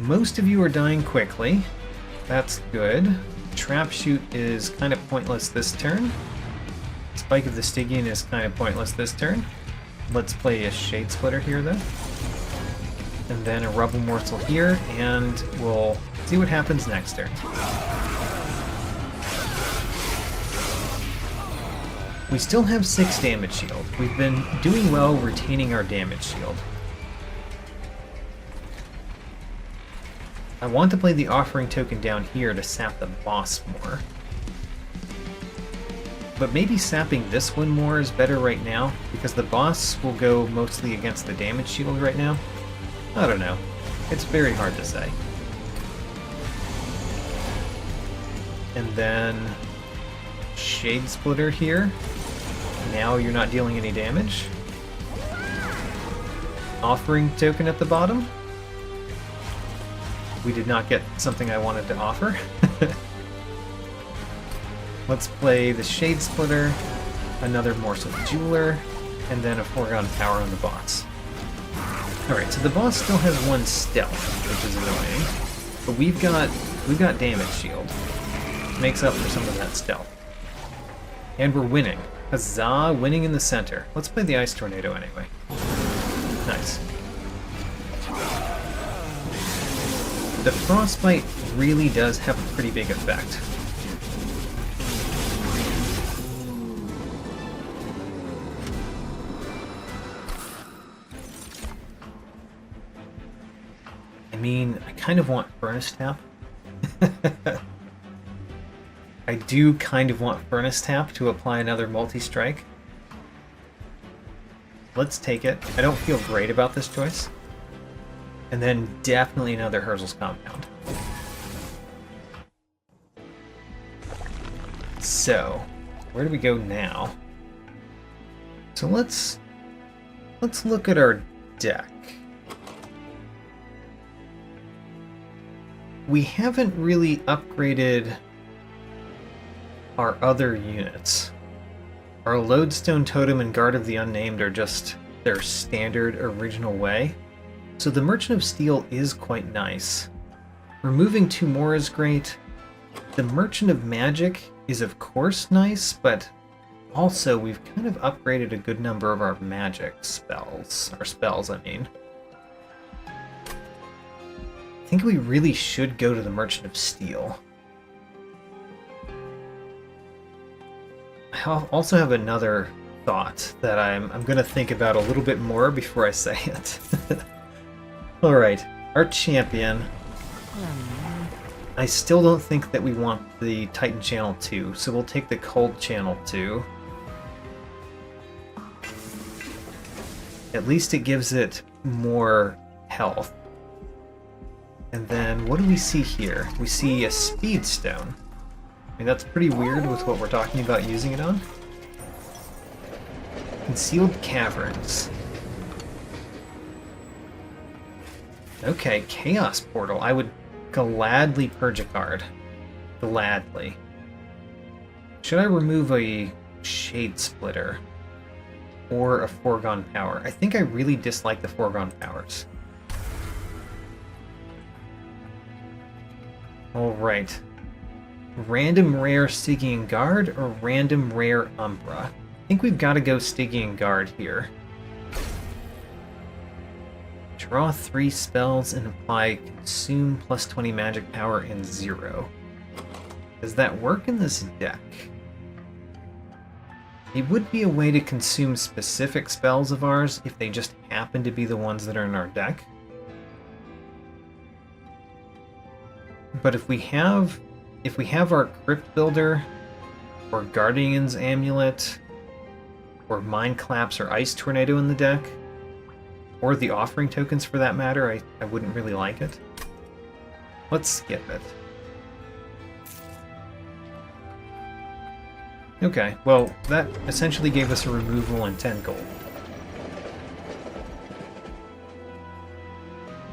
Most of you are dying quickly. That's good. Trap Shoot is kind of pointless this turn. Spike of the Stygian is kind of pointless this turn. Let's play a Shade Splitter here, though. And then a Rubble Morsel here, and we'll see what happens next turn. We still have 6 damage shield. We've been doing well retaining our damage shield. I want to play the Offering Token down here to sap the boss more. But maybe sapping this one more is better right now, because the boss will go mostly against the damage shield right now. I don't know. It's very hard to say. And then Shade Splitter here. Now you're not dealing any damage. Offering Token at the bottom. We did not get something I wanted to offer. Let's play the Shade Splitter, another Morsel Jeweler, and then a Foregone Power on the boss. Alright, so the boss still has 1 stealth, which is annoying. But we've got damage shield. Makes up for some of that stealth. And we're winning. Huzzah, winning in the center. Let's play the Ice Tornado anyway. Nice. The Frostbite really does have a pretty big effect. mean, I kind of want Furnace Tap. I do kind of want Furnace Tap to apply another multi-strike. Let's take it. I don't feel great about this choice. And then definitely another Herzl's Compound. So, where do we go now? So let's look at our deck. We haven't really upgraded our other units. Our Lodestone Totem and Guard of the Unnamed are just their standard original way. So the Merchant of Steel is quite nice. Removing 2 more is great. The Merchant of Magic is of course nice, but also we've kind of upgraded a good number of our magic spells. Our spells, I mean. I think we really should go to the Merchant of Steel. I also have another thought that I'm going to think about a little bit more before I say it. Alright, our champion. I still don't think that we want the Titan Channel 2, so we'll take the Cold Channel 2. At least it gives it more health. And then, what do we see here? We see a Speed Stone. I mean, that's pretty weird with what we're talking about using it on. Concealed Caverns. Okay, Chaos Portal. I would gladly purge a card. Gladly. Should I remove a Shade Splitter? Or a Foregone Power? I think I really dislike the Foregone Powers. Alright. Random rare Stygian Guard or random rare Umbra? I think we've got to go Stygian Guard here. Draw 3 spells and apply Consume plus 20 magic power and 0. Does that work in this deck? It would be a way to consume specific spells of ours if they just happen to be the ones that are in our deck. But if we have our Crypt Builder, or Guardian's Amulet, or Mind Collapse or Ice Tornado in the deck, or the Offering Tokens for that matter, I wouldn't really like it. Let's skip it. Okay, well, that essentially gave us a removal and 10 gold.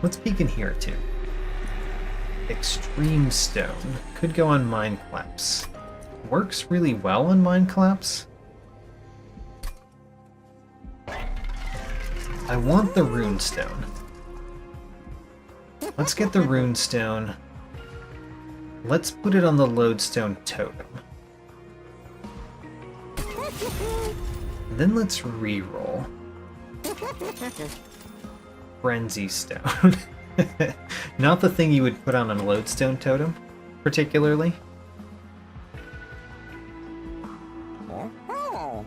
Let's peek in here too. Extreme Stone. Could go on Mind Collapse. Works really well on Mind Collapse. I want the Rune Stone. Let's get the Rune Stone. Let's put it on the Lodestone Totem. Then let's re-roll. Frenzy Stone. Not the thing you would put on a Lodestone Totem, particularly.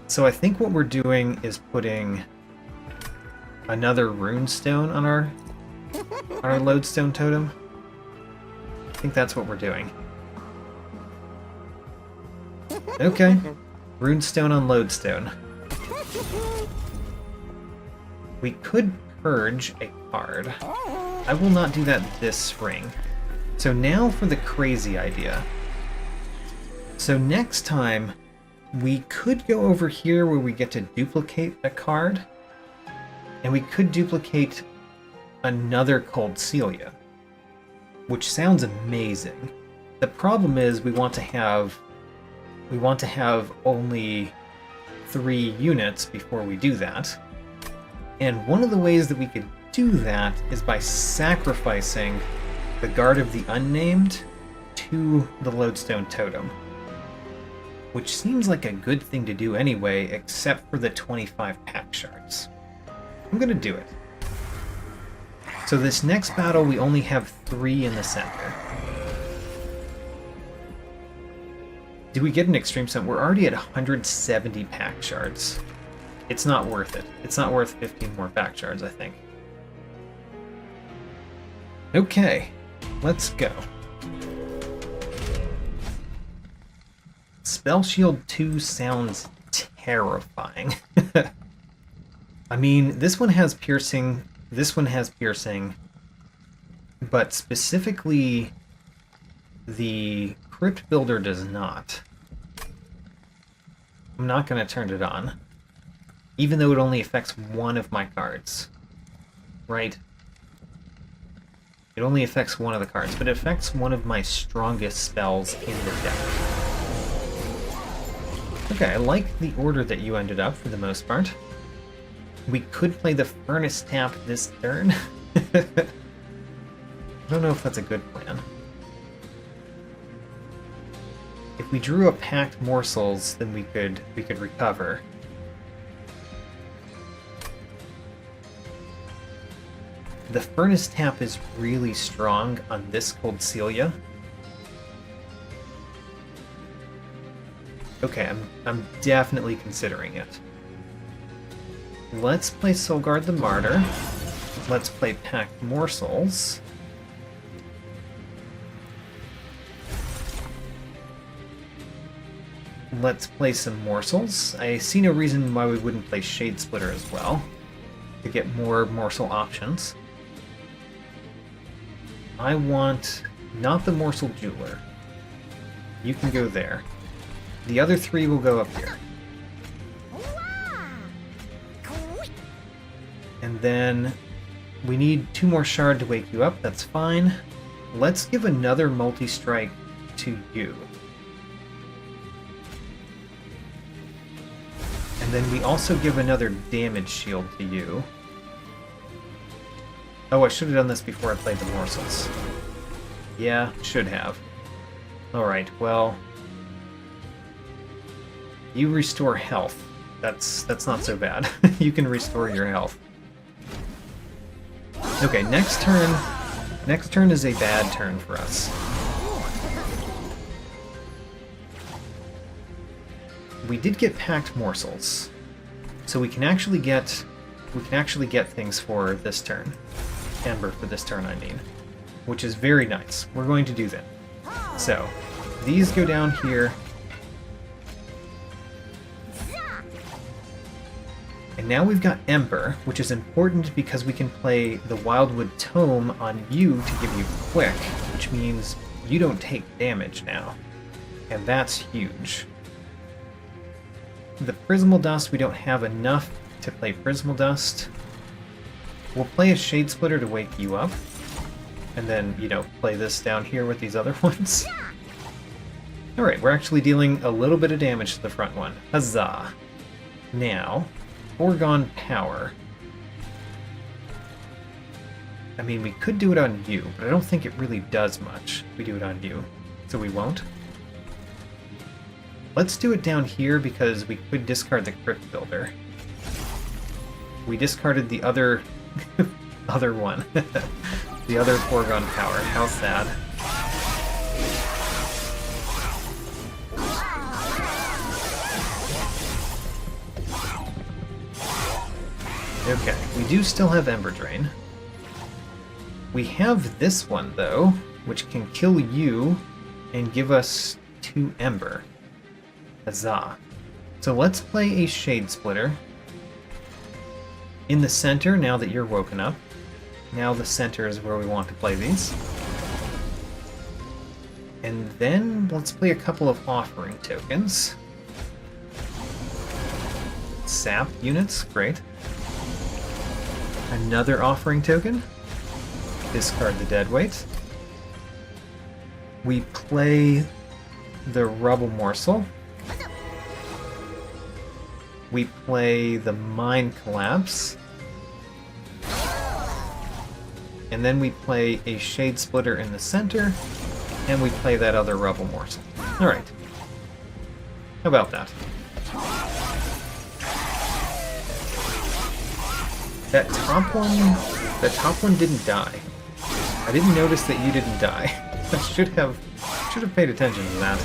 So I think what we're doing is putting another Rune Stone on our Lodestone Totem. I think that's what we're doing. Okay. Rune Stone on Lodestone. We could purge a card. I will not do that this ring. So now for the crazy idea. So next time, we could go over here where we get to duplicate a card. And we could duplicate another Cold Celia. Which sounds amazing. The problem is we want to have only 3 units before we do that. And one of the ways that we could do that is by sacrificing the Guard of the Unnamed to the Lodestone Totem. Which seems like a good thing to do anyway, except for the 25 pack shards. I'm gonna do it. So this next battle we only have 3 in the center. Do we get an Extreme Stone? We're already at 170 pack shards. It's not worth it. It's not worth 15 more pack shards, I think. Okay, let's go. Spell Shield 2 sounds terrifying. I mean, this one has piercing, this one has piercing, but specifically the Crypt Builder does not. I'm not going to turn it on, even though it only affects one of my cards. Right? It only affects one of the cards, but it affects one of my strongest spells in the deck. Okay, I like the order that you ended up for the most part. We could play the Furnace Tap this turn. I don't know if that's a good plan. If we drew a Packed Morsels, then we could recover. The Furnace Tap is really strong on this Cold Celia. Okay, I'm definitely considering it. Let's play Soulguard the Martyr. Let's play Packed Morsels. Let's play some Morsels. I see no reason why we wouldn't play Shade Splitter as well, to get more morsel options. I want not the Morsel Jeweler. You can go there. The other three will go up here. And then we need 2 more Shard to wake you up, that's fine. Let's give another multi-strike to you. And then we also give another damage shield to you. Oh, I should have done this before I played the Morsels. Yeah, should have. Alright, well... You restore health. That's not so bad. You can restore your health. Okay, next turn... Next turn is a bad turn for us. We did get Packed Morsels, so we can actually get things for this turn. Ember for this turn, I mean, which is very nice. We're going to do that. So these go down here, and now we've got Ember, which is important because we can play the Wildwood Tome on you to give you Quick, which means you don't take damage now, and that's huge. The Prismal Dust, we don't have enough to play Prismal Dust. We'll play a Shade Splitter to wake you up, and then, you know, play this down here with these other ones. Alright, we're actually dealing a little bit of damage to the front one. Huzzah! Now, Foregone Power. I mean, we could do it on you, but I don't think it really does much if we do it on you, so we won't. Let's do it down here because we could discard the Crypt Builder. We discarded the other other one. The other Foregone Power. How sad. Okay, we do still have Ember Drain. We have this one, though, which can kill you and give us 2 Ember. Huzzah. So let's play a Shade Splitter. In the center, now that you're woken up. Now the center is where we want to play these. And then let's play a couple of Offering Tokens. Sap units, great. Another Offering Token. Discard the Deadweight. We play the Rubble Morsel. We play the Mind Collapse. And then we play a Shade Splitter in the center. And we play that other Rubble Morsel. Alright. How about that? That top one didn't die. I didn't notice that you didn't die. I should have paid attention to that.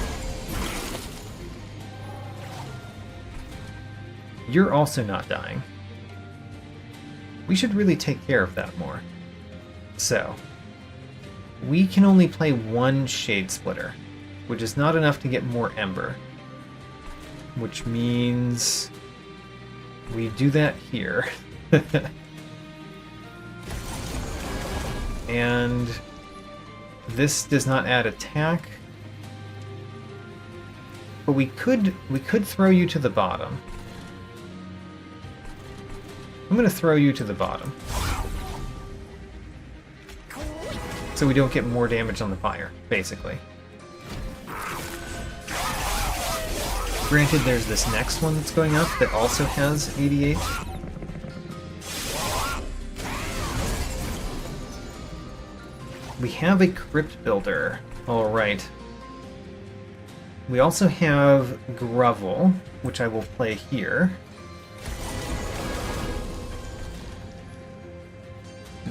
You're also not dying. We should really take care of that more. So, we can only play one Shade Splitter, which is not enough to get more Ember. Which means we do that here. And this does not add attack. But we could throw you to the bottom. I'm going to throw you to the bottom. So we don't get more damage on the fire, basically. Granted, there's this next one that's going up that also has 88. We have a Crypt Builder. Alright. We also have Grovel, which I will play here.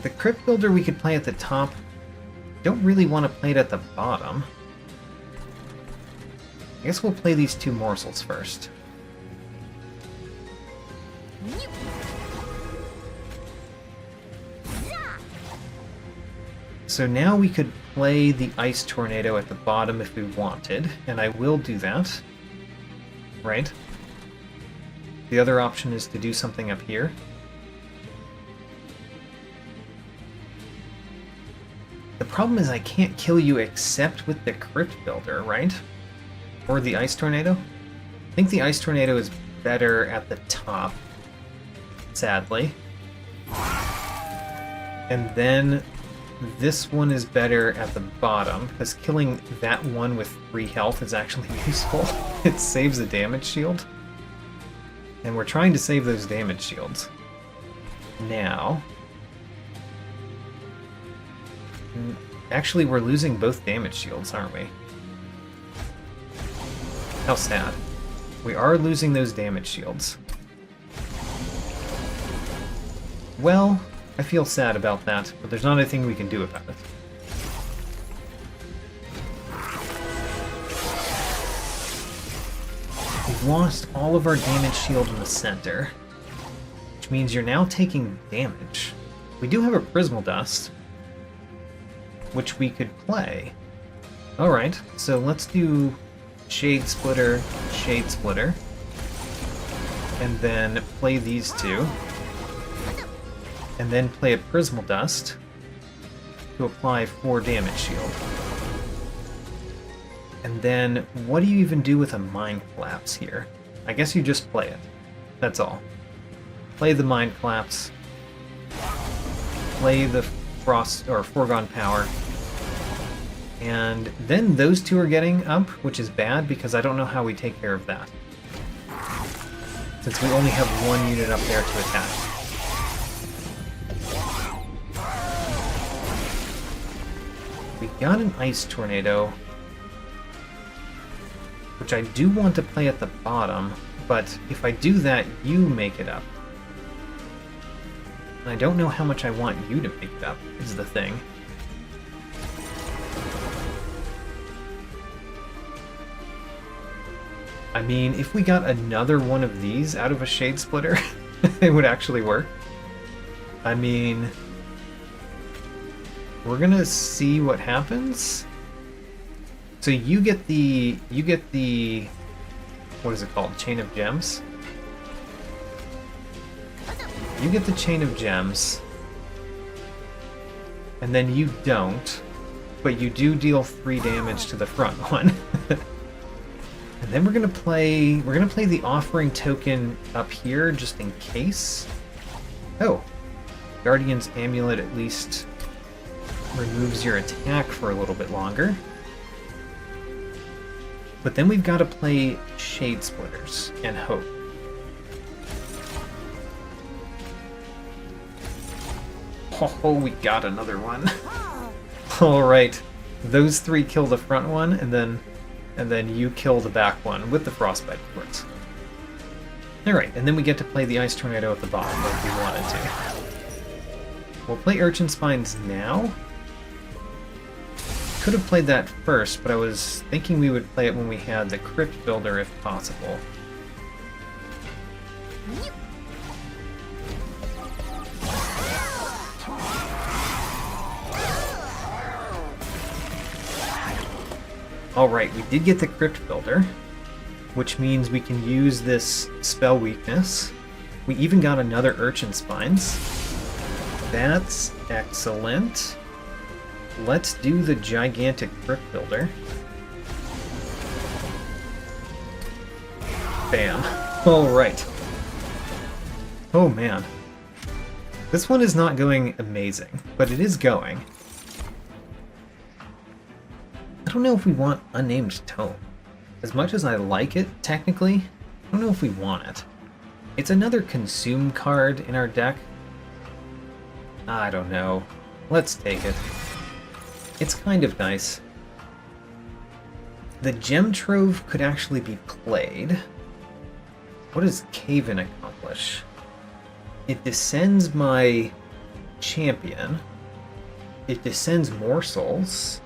The Crypt Builder we could play at the top. Don't really want to play it at the bottom. I guess we'll play these two morsels first. So now we could play the Ice Tornado at the bottom if we wanted, and I will do that. Right? The other option is to do something up here. The problem is I can't kill you except with the Crypt Builder, right? Or the Ice Tornado? I think the Ice Tornado is better at the top, sadly. And then this one is better at the bottom, because killing that one with 3 health is actually useful. It saves a damage shield. And we're trying to save those damage shields. Now... Actually, we're losing both damage shields, aren't we? How sad. We are losing those damage shields. Well, I feel sad about that, but there's not anything we can do about it. We've lost all of our damage shield in the center, which means you're now taking damage. We do have a Prismal Dust, which we could play. Alright, so let's do Shade Splitter, Shade Splitter, and then play these two, and then play a Prismal Dust to apply 4 damage shield. And then, what do you even do with a Mind Collapse here? I guess you just play it. That's all. Play the Mind Collapse, play the Frost or Foregone Power, and then those two are getting up, which is bad because I don't know how we take care of that. Since we only have 1 unit up there to attack. We got an Ice Tornado, which I do want to play at the bottom, but if I do that, you make it up. And I don't know how much I want you to make it up, is the thing. I mean, if we got another one of these out of a Shade Splitter, it would actually work. I mean, we're gonna see what happens. So you get the, what is it called? Chain of Gems? You get the Chain of Gems, and then you don't, but you do deal 3 damage to the front one. And then we're gonna play the Offering Token up here just in case. Oh, Guardian's Amulet at least removes your attack for a little bit longer. But then we've got to play Shade Splitters and hope. Oh, we got another one. Alright, those 3 kill the front one, and then you kill the back one with the Frostbite, of course. Alright, and then we get to play the Ice Tornado at the bottom like we wanted to. We'll play Urchin Spines now. Could have played that first, but I was thinking we would play it when we had the Crypt Builder if possible. Alright, we did get the Crypt Builder, which means we can use this spell weakness. We even got another Urchin Spines. That's excellent. Let's do the gigantic Crypt Builder. Bam. Alright. Oh man. This one is not going amazing, but it is going. I don't know if we want Unnamed Tome. As much as I like it, technically, I don't know if we want it. It's another consume card in our deck. I don't know. Let's take it. It's kind of nice. The Gem Trove could actually be played. What does Cave-In accomplish? It descends my champion. It descends morsels.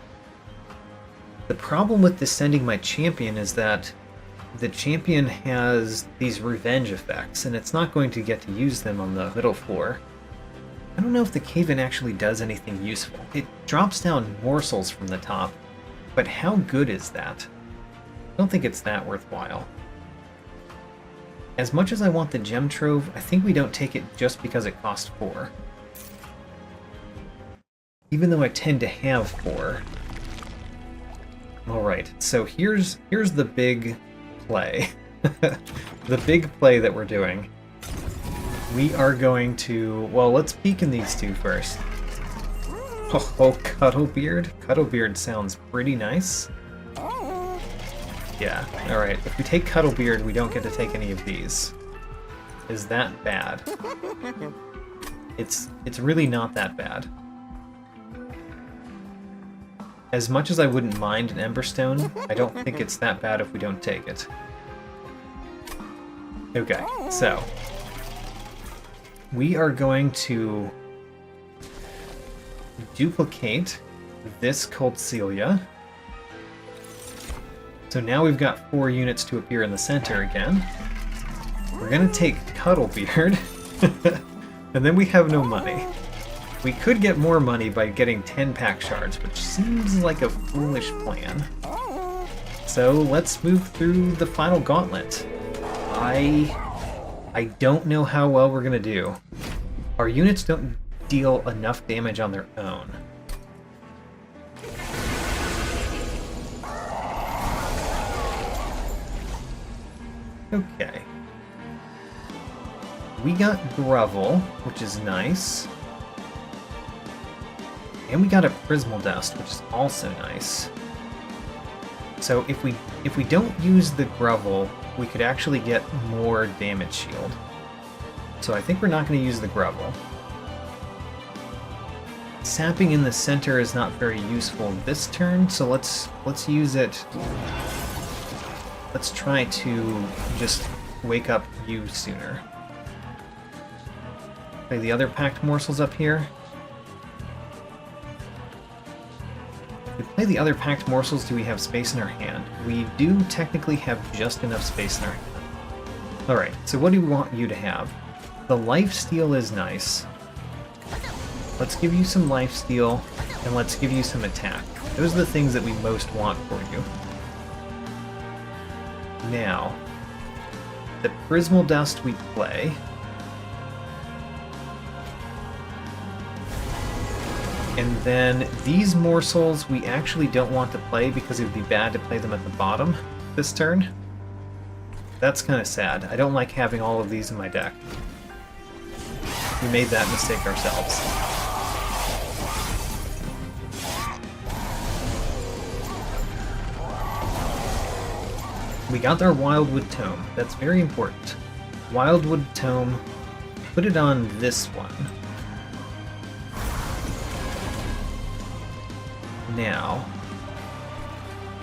The problem with descending my champion is that the champion has these revenge effects, and it's not going to get to use them on the middle floor. I don't know if the Cave-In actually does anything useful. It drops down morsels from the top, but how good is that? I don't think it's that worthwhile. As much as I want the Gem Trove, I think we don't take it just because it costs 4. Even though I tend to have 4. Alright, so here's the big play. The big play that we're doing. We are going to... Well, let's peek in these two first. Oh, Cuddlebeard? Cuddlebeard sounds pretty nice. Yeah, alright. If we take Cuddlebeard, we don't get to take any of these. Is that bad? It's really not that bad. As much as I wouldn't mind an Emberstone, I don't think it's that bad if we don't take it. Okay, so... we are going to duplicate this Cult Celia. So now we've got 4 units to appear in the center again. We're gonna take Cuddlebeard, and then we have no money. We could get more money by getting 10 pack shards, which seems like a foolish plan. So let's move through the final gauntlet. I don't know how well we're gonna do. Our units don't deal enough damage on their own. Okay. We got Grovel, which is nice. And we got a Prismal Dust, which is also nice. So if we don't use the Grovel, we could actually get more damage shield. So I think we're not going to use the Grovel. Sapping in the center is not very useful this turn, so let's use it. Let's try to just wake up you sooner. Play the other packed morsels up here. If we play the other packed morsels, do we have space in our hand? We do technically have just enough space in our hand. Alright, so what do we want you to have? The lifesteal is nice. Let's give you some lifesteal, and let's give you some attack. Those are the things that we most want for you. Now, the Prismal Dust we play. And then these morsels we actually don't want to play because it would be bad to play them at the bottom this turn. That's kind of sad. I don't like having all of these in my deck. We made that mistake ourselves. We got our Wildwood Tome. That's very important. Wildwood Tome. Put it on this one. Now,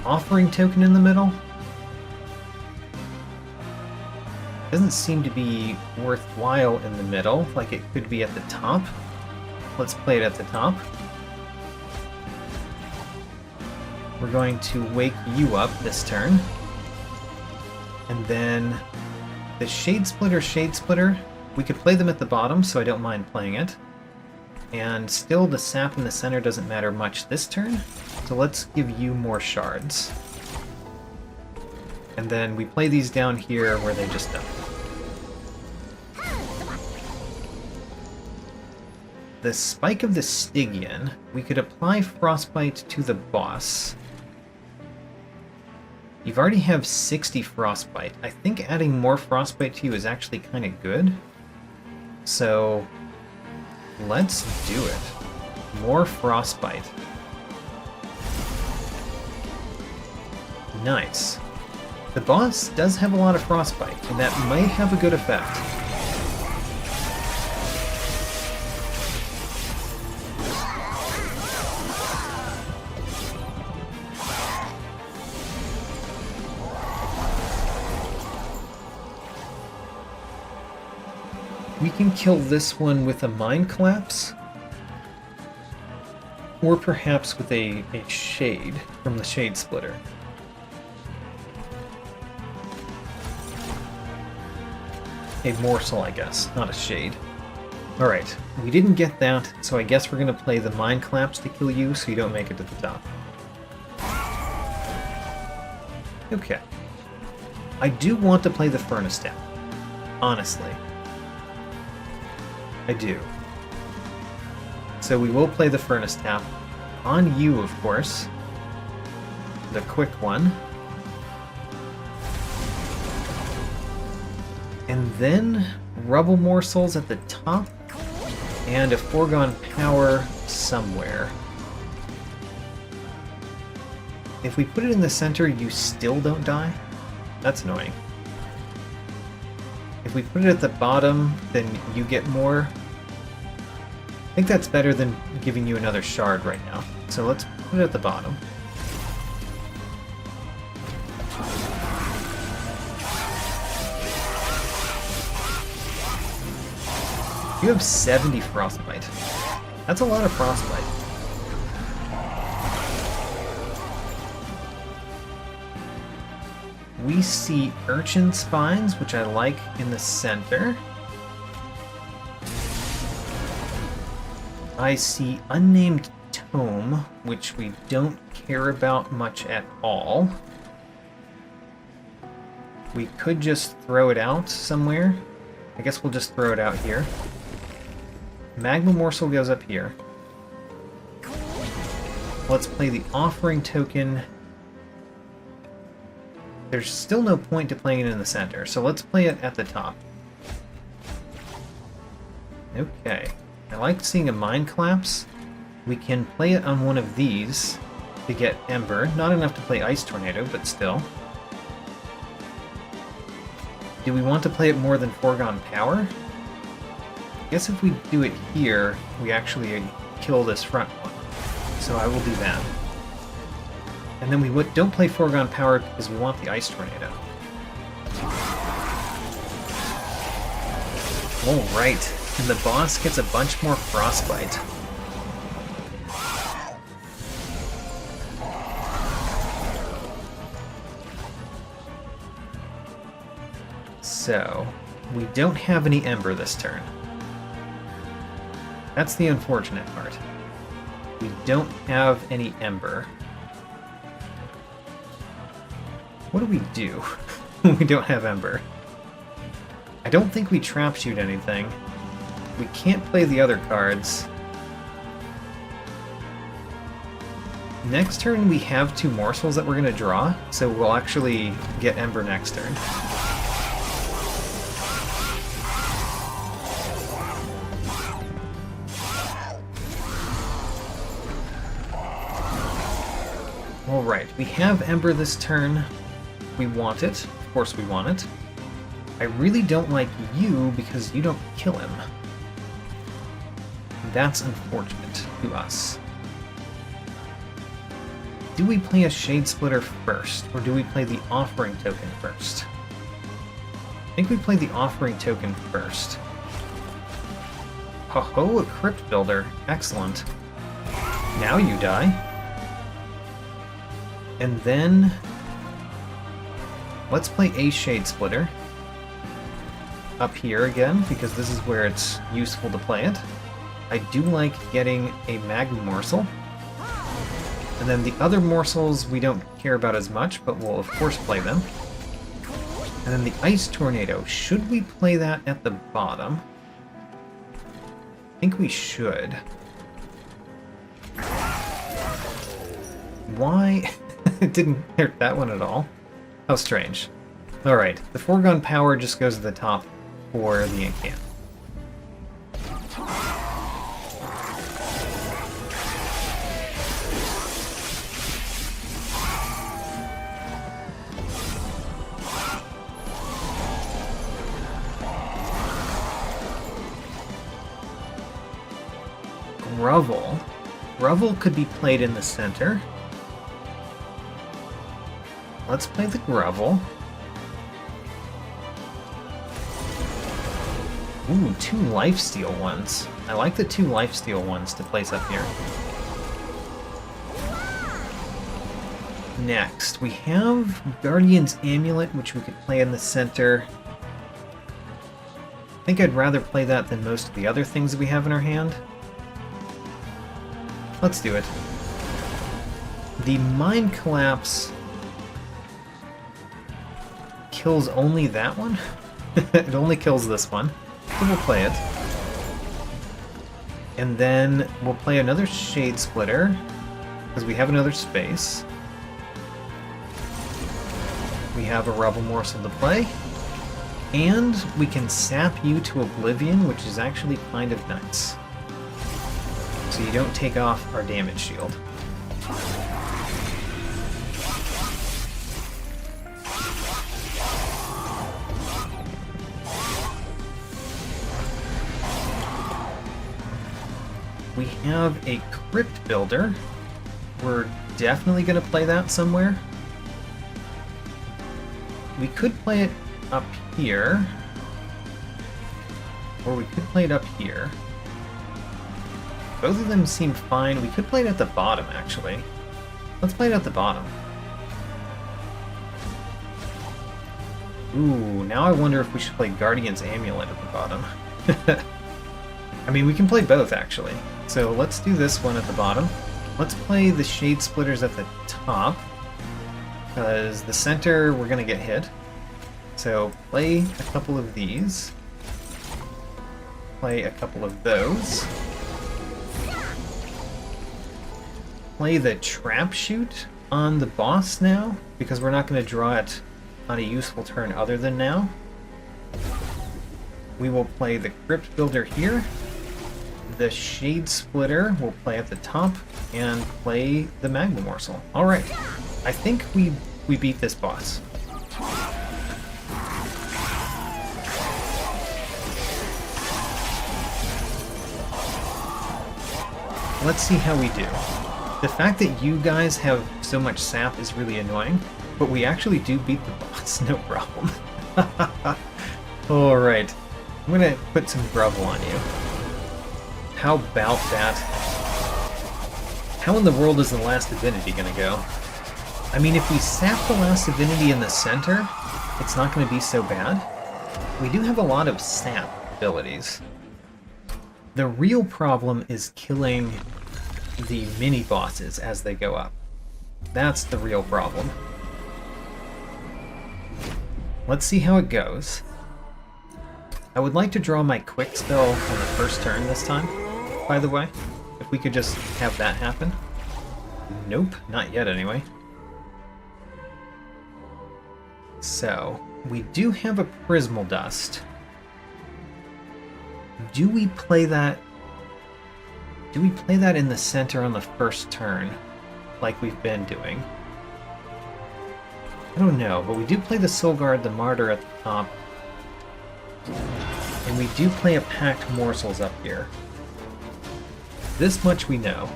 Offering Token in the middle doesn't seem to be worthwhile in the middle, like it could be at the top. Let's play it at the top. We're going to wake you up this turn. And then the Shade Splitter, we could play them at the bottom, so I don't mind playing it. And still the sap in the center doesn't matter much this turn, so let's give you more shards. And then we play these down here where they just don't. The Spike of the Stygian, we could apply Frostbite to the boss. You've already have 60 Frostbite. I think adding more Frostbite to you is actually kind of good. So, let's do it. More Frostbite. Nice. The boss does have a lot of Frostbite, and that might have a good effect. We can kill this one with a Mind Collapse, or perhaps with a Shade from the Shade Splitter. A morsel, I guess, not a shade. Alright, we didn't get that, so I guess we're going to play the Mind Collapse to kill you so you don't make it to the top. Okay. I do want to play the Furnace Tap. Honestly. I do. So we will play the Furnace Tap. On you, of course. The quick one. And then Rubble Morsels at the top, and a Foregone Power somewhere. If we put it in the center, you still don't die? That's annoying. If we put it at the bottom, then you get more. I think that's better than giving you another shard right now. So let's put it at the bottom. You have 70 Frostbite. That's a lot of Frostbite. We see Urchin Spines, which I like, in the center. I see Unnamed Tome, which we don't care about much at all. We could just throw it out somewhere. I guess we'll just throw it out here. Magma Morsel goes up here. Let's play the Offering Token. There's still no point to playing it in the center, so let's play it at the top. Okay. I like seeing a Mind Collapse. We can play it on one of these to get Ember. Not enough to play Ice Tornado, but still. Do we want to play it more than Foregone Power? I guess if we do it here, we actually kill this front one. So I will do that. And then we don't play Foregone Power because we want the Ice Tornado. Alright, and the boss gets a bunch more Frostbite. So, we don't have any Ember this turn. That's the unfortunate part. We don't have any Ember. What do we do when we don't have Ember? I don't think we trap shoot anything. We can't play the other cards. Next turn we have 2 morsels that we're going to draw, so we'll actually get Ember next turn. Alright, we have Ember this turn. We want it. Of course we want it. I really don't like you because you don't kill him. That's unfortunate to us. Do we play a Shade Splitter first, or do we play the Offering Token first? I think we play the Offering Token first. Ho-ho, a Crypt Builder. Excellent. Now you die. And then let's play a Shade Splitter up here again, because this is where it's useful to play it. I do like getting a Magma Morsel. And then the other morsels we don't care about as much, but we'll of course play them. And then the Ice Tornado. Should we play that at the bottom? I think we should. Why? It didn't hurt that one at all. How strange. Alright, the foregone power just goes to the top for the incant. Grovel. Grovel could be played in the center. Let's play the Grovel. Ooh, 2 lifesteal ones. I like the 2 lifesteal ones to place up here. Next, we have Guardian's Amulet, which we could play in the center. I think I'd rather play that than most of the other things that we have in our hand. Let's do it. The Mind Collapse kills only that one? It only kills this one. So we'll play it. And then we'll play another Shade Splitter, because we have another space. We have a Rebel Morsel to play. And we can sap you to Oblivion, which is actually kind of nice. So you don't take off our damage shield. We have a Crypt Builder. We're definitely going to play that somewhere. We could play it up here. Or we could play it up here. Both of them seem fine. We could play it at the bottom, actually. Let's play it at the bottom. Ooh, now I wonder if we should play Guardian's Amulet at the bottom. I mean, we can play both, actually. So let's do this one at the bottom. Let's play the Shade Splitters at the top. Because the center, we're going to get hit. So play a couple of these. Play a couple of those. Play the Trap Shoot on the boss now, because we're not going to draw it on a useful turn other than now. We will play the Crypt Builder here. The Shade Splitter will play at the top, and play the Magma Morsel. Alright, I think we beat this boss. Let's see how we do. The fact that you guys have so much sap is really annoying, but we actually do beat the boss, no problem. Alright, I'm gonna put some Grovel on you. How about that? How in the world is the Last Divinity gonna go? I mean, if we sap the Last Divinity in the center, it's not gonna be so bad. We do have a lot of sap abilities. The real problem is killing the mini-bosses as they go up. That's the real problem. Let's see how it goes. I would like to draw my quick spell on the first turn this time, by the way. If we could just have that happen. Nope, not yet anyway. So, we do have a Prismal Dust. Do we play that? Do we play that in the center on the first turn, like we've been doing? I don't know, but we do play the Soulguard, the Martyr at the top. And we do play a Packed Morsels up here. This much we know.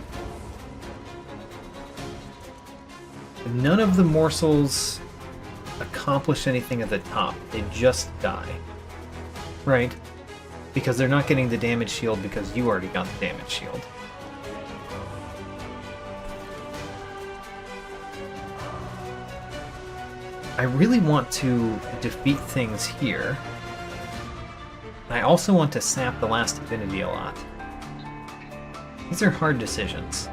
None of the morsels accomplish anything at the top. They just die. Right? Because they're not getting the damage shield because you already got the damage shield. I really want to defeat things here. I also want to sap the Last Divinity a lot. These are hard decisions.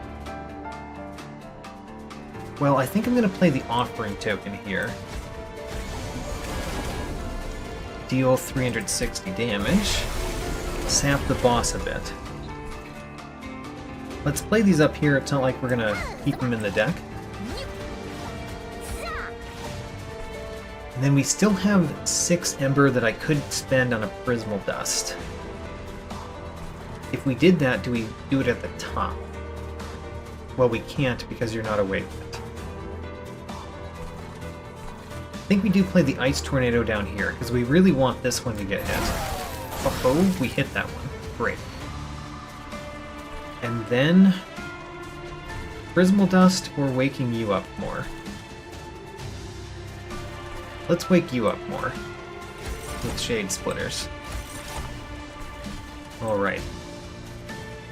Well, I think I'm going to play the Offering Token here. deal 360 damage. Sap the boss a bit. Let's play these up here. It's not like we're gonna keep them in the deck. And then we still have 6 Ember that I could spend on a Prismal Dust. If we did that, do we do it at the top? Well, we can't because you're not awake yet. I think we do play the Ice Tornado down here, because we really want this one to get hit. Oh, we hit that one. Great. And then... Prismal Dust or waking you up more? Let's wake you up more. With Shade Splitters. Alright.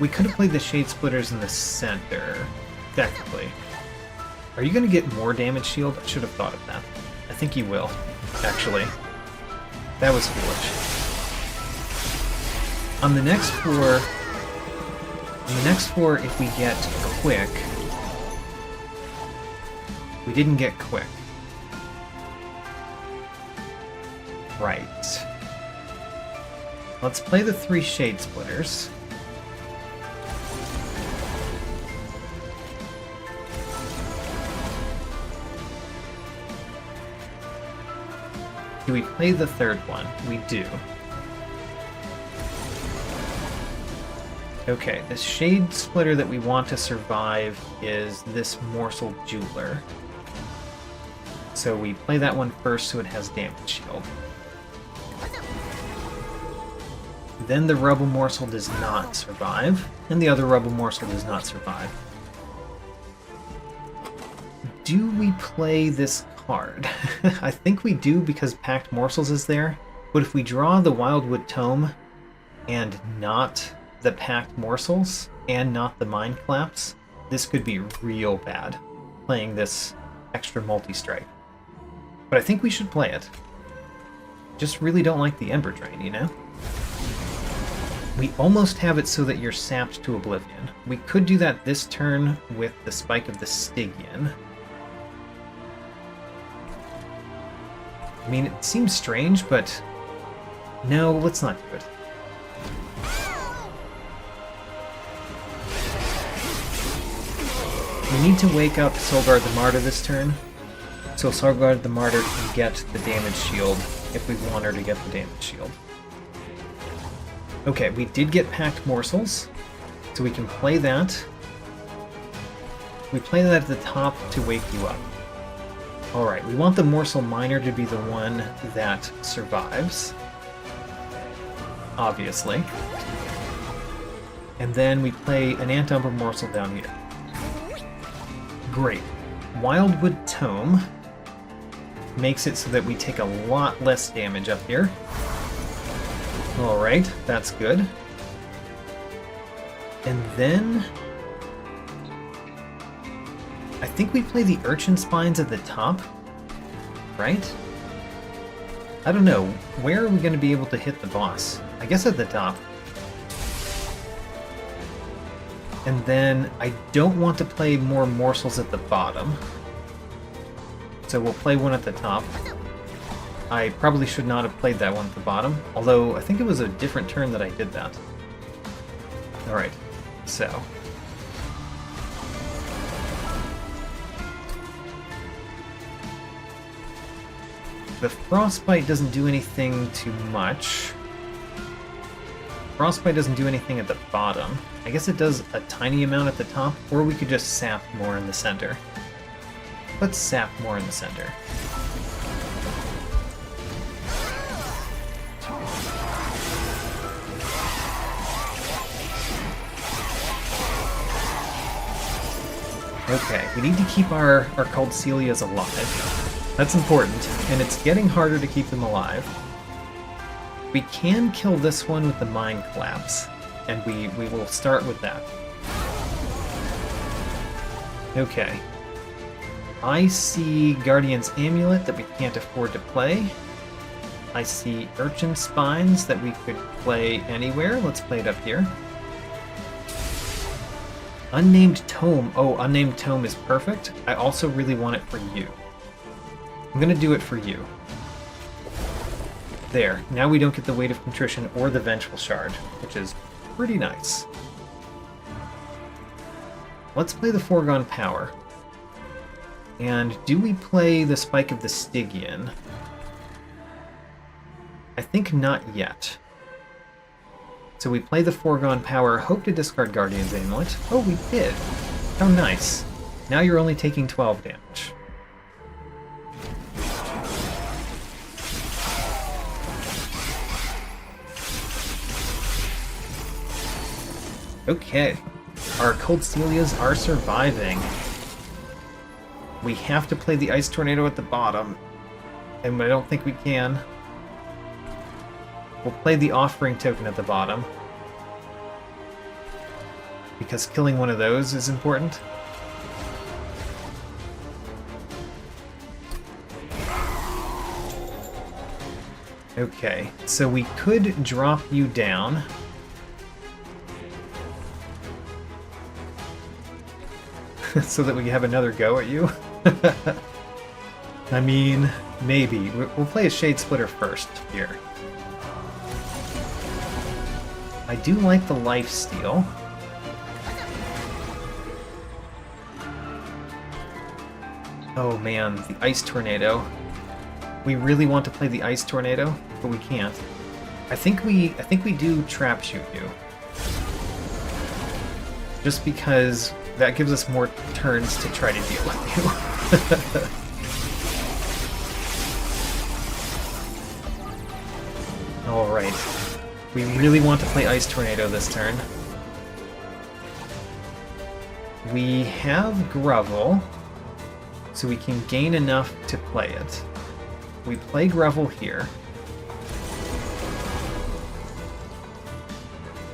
We could have played the Shade Splitters in the center, technically. Are you going to get more damage shield? I should have thought of that. I think you will, actually. That was foolish. On the next floor, if we get quick... We didn't get quick. Right. Let's play the 3 Shade Splitters. Do we play the 3rd one? We do. Okay, the Shade Splitter that we want to survive is this Morsel Jeweler. So we play that one first so it has damage shield. Then the Rubble Morsel does not survive, and the other Rubble Morsel does not survive. Do we play this card? I think we do because Packed Morsels is there, but if we draw the Wildwood Tome and not the Packed Morsels and not the Mind Collapse, this could be real bad, playing this extra multi-strike. But I think we should play it. Just really don't like the Ember Drain, you know? We almost have it so that you're sapped to oblivion. We could do that this turn with the Spike of the Stygian. I mean, it seems strange, but no, let's not do it. We need to wake up Solgard the Martyr this turn, so Solgard the Martyr can get the damage shield if we want her to get the damage shield. Okay, we did get Packed Morsels, so we can play that. We play that at the top to wake you up. Alright, we want the Morsel Miner to be the one that survives. Obviously. And then we play an Umbra Morsel down here. Great. Wildwood Tome makes it so that we take a lot less damage up here. Alright, that's good. And then... I think we play the Urchin Spines at the top, right? I don't know. Where are we going to be able to hit the boss? I guess at the top. And then I don't want to play more morsels at the bottom. So we'll play one at the top. I probably should not have played that one at the bottom, although I think it was a different turn that I did that. Alright, so... The Frostbite doesn't do anything too much. Frostbite doesn't do anything at the bottom. I guess it does a tiny amount at the top, or we could just sap more in the center. Let's sap more in the center. Okay, we need to keep our Cold Celias alive. That's important, and it's getting harder to keep them alive. We can kill this one with the Mind Collapse, and we will start with that. Okay. I see Guardian's Amulet that we can't afford to play. I see Urchin Spines that we could play anywhere. Let's play it up here. Unnamed Tome. Oh, Unnamed Tome is perfect. I also really want it for you. I'm gonna do it for you. There. Now we don't get the Weight of Contrition or the Vengeful Shard, which is pretty nice. Let's play the Foregone Power. And do we play the Spike of the Stygian? I think not yet. So we play the Foregone Power, hope to discard Guardian's Amulet. Oh, we did! How nice. Now you're only taking 12 damage. Okay. Our Cold Celias are surviving. We have to play the Ice Tornado at the bottom, and I don't think we can. We'll play the Offering Token at the bottom, because killing one of those is important. Okay, so we could drop you down. So that we have another go at you? I mean, maybe. We'll play a Shade Splitter first here. I do like the lifesteal. Oh man, the Ice Tornado. We really want to play the Ice Tornado, but we can't. I think we do Trap Shoot you. Just because that gives us more turns to try to deal with you. Alright. We really want to play Ice Tornado this turn. We have Grovel, so we can gain enough to play it. We play Grovel here.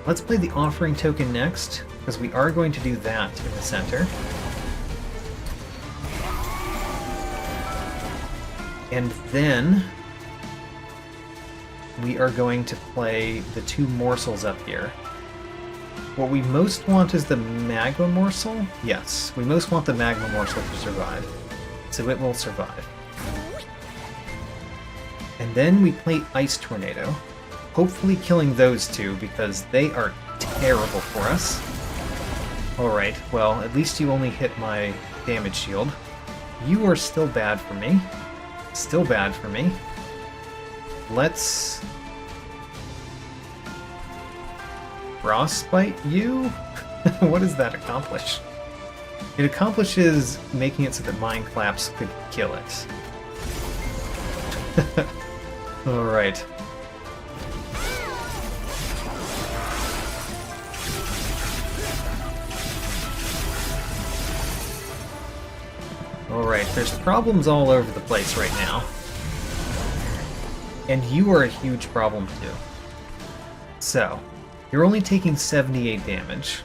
Let's play the Offering Token next, because we are going to do that in the center. And then we are going to play the 2 morsels up here. What we most want is the Magma Morsel. Yes, we most want the Magma Morsel to survive. So it will survive. And then we play Ice Tornado, hopefully killing those 2, because they are terrible for us. Alright, well, at least you only hit my damage shield. You are still bad for me. Still bad for me. Let's Frostbite you? What does that accomplish? It accomplishes making it so that Mind Collapse could kill it. Alright. Alright, there's problems all over the place right now. And you are a huge problem too. So, you're only taking 78 damage.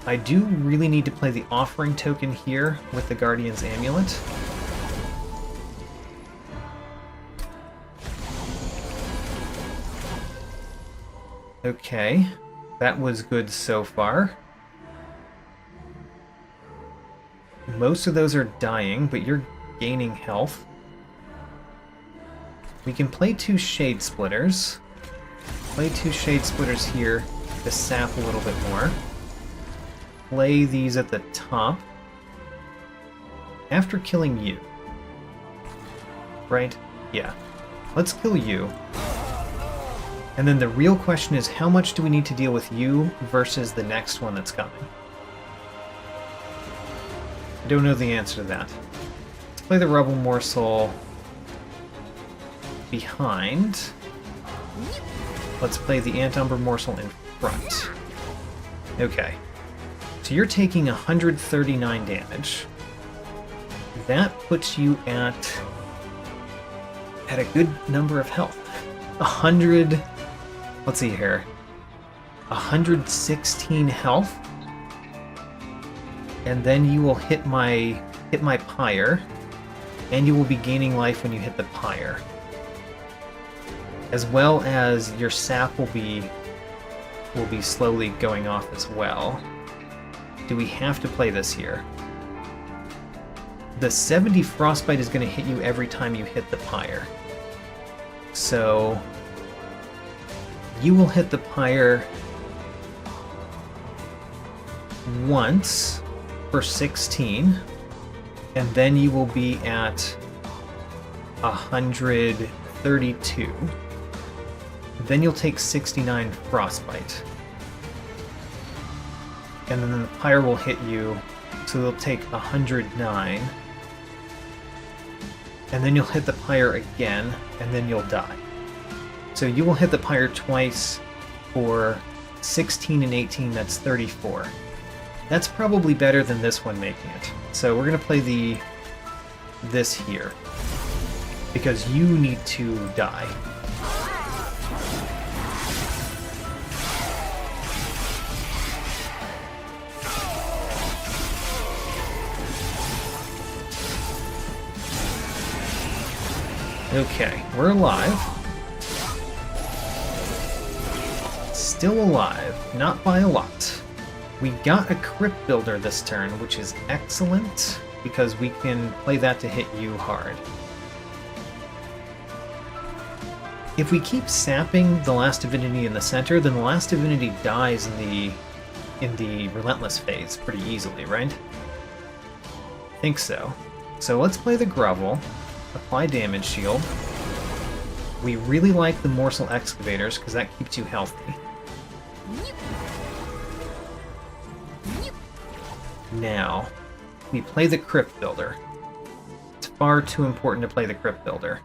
I do really need to play the Offering Token here with the Guardian's Amulet. Okay, that was good so far. Most of those are dying, but you're gaining health. We can play 2 Shade Splitters. Play 2 Shade Splitters here to sap a little bit more. Play these at the top. After killing you. Right? Yeah. Let's kill you. And then the real question is, how much do we need to deal with you versus the next one that's coming? I don't know the answer to that. Let's play the Rebel Morsel behind. Let's play the Umbra Morsel in front. Okay. So you're taking 139 damage. That puts you at a good number of health. 100... Let's see here. 116 health. And then you will hit my pyre, and you will be gaining life when you hit the pyre. As well as your sap will be slowly going off as well. Do we have to play this here? the 70 frostbite is going to hit you every time you hit the pyre. So you will hit the pyre once for 16, and then you will be at 132. Then you'll take 69 frostbite. And then the pyre will hit you, so they'll take 109. And then you'll hit the pyre again, and then you'll die. So you will hit the pyre twice for 16 and 18, that's 34. That's probably better than this one making it. So we're going to play this here, because you need to die. Okay, we're alive. Still alive, not by a lot. We got a Crypt Builder this turn, which is excellent, because we can play that to hit you hard. If we keep sapping the Last Divinity in the center, then the Last Divinity dies in the Relentless phase pretty easily, right? I think so. So let's play the Grovel. Apply damage shield. We really like the Morsel Excavators because that keeps you healthy. Now, we play the Crypt Builder. It's far too important to play the Crypt Builder.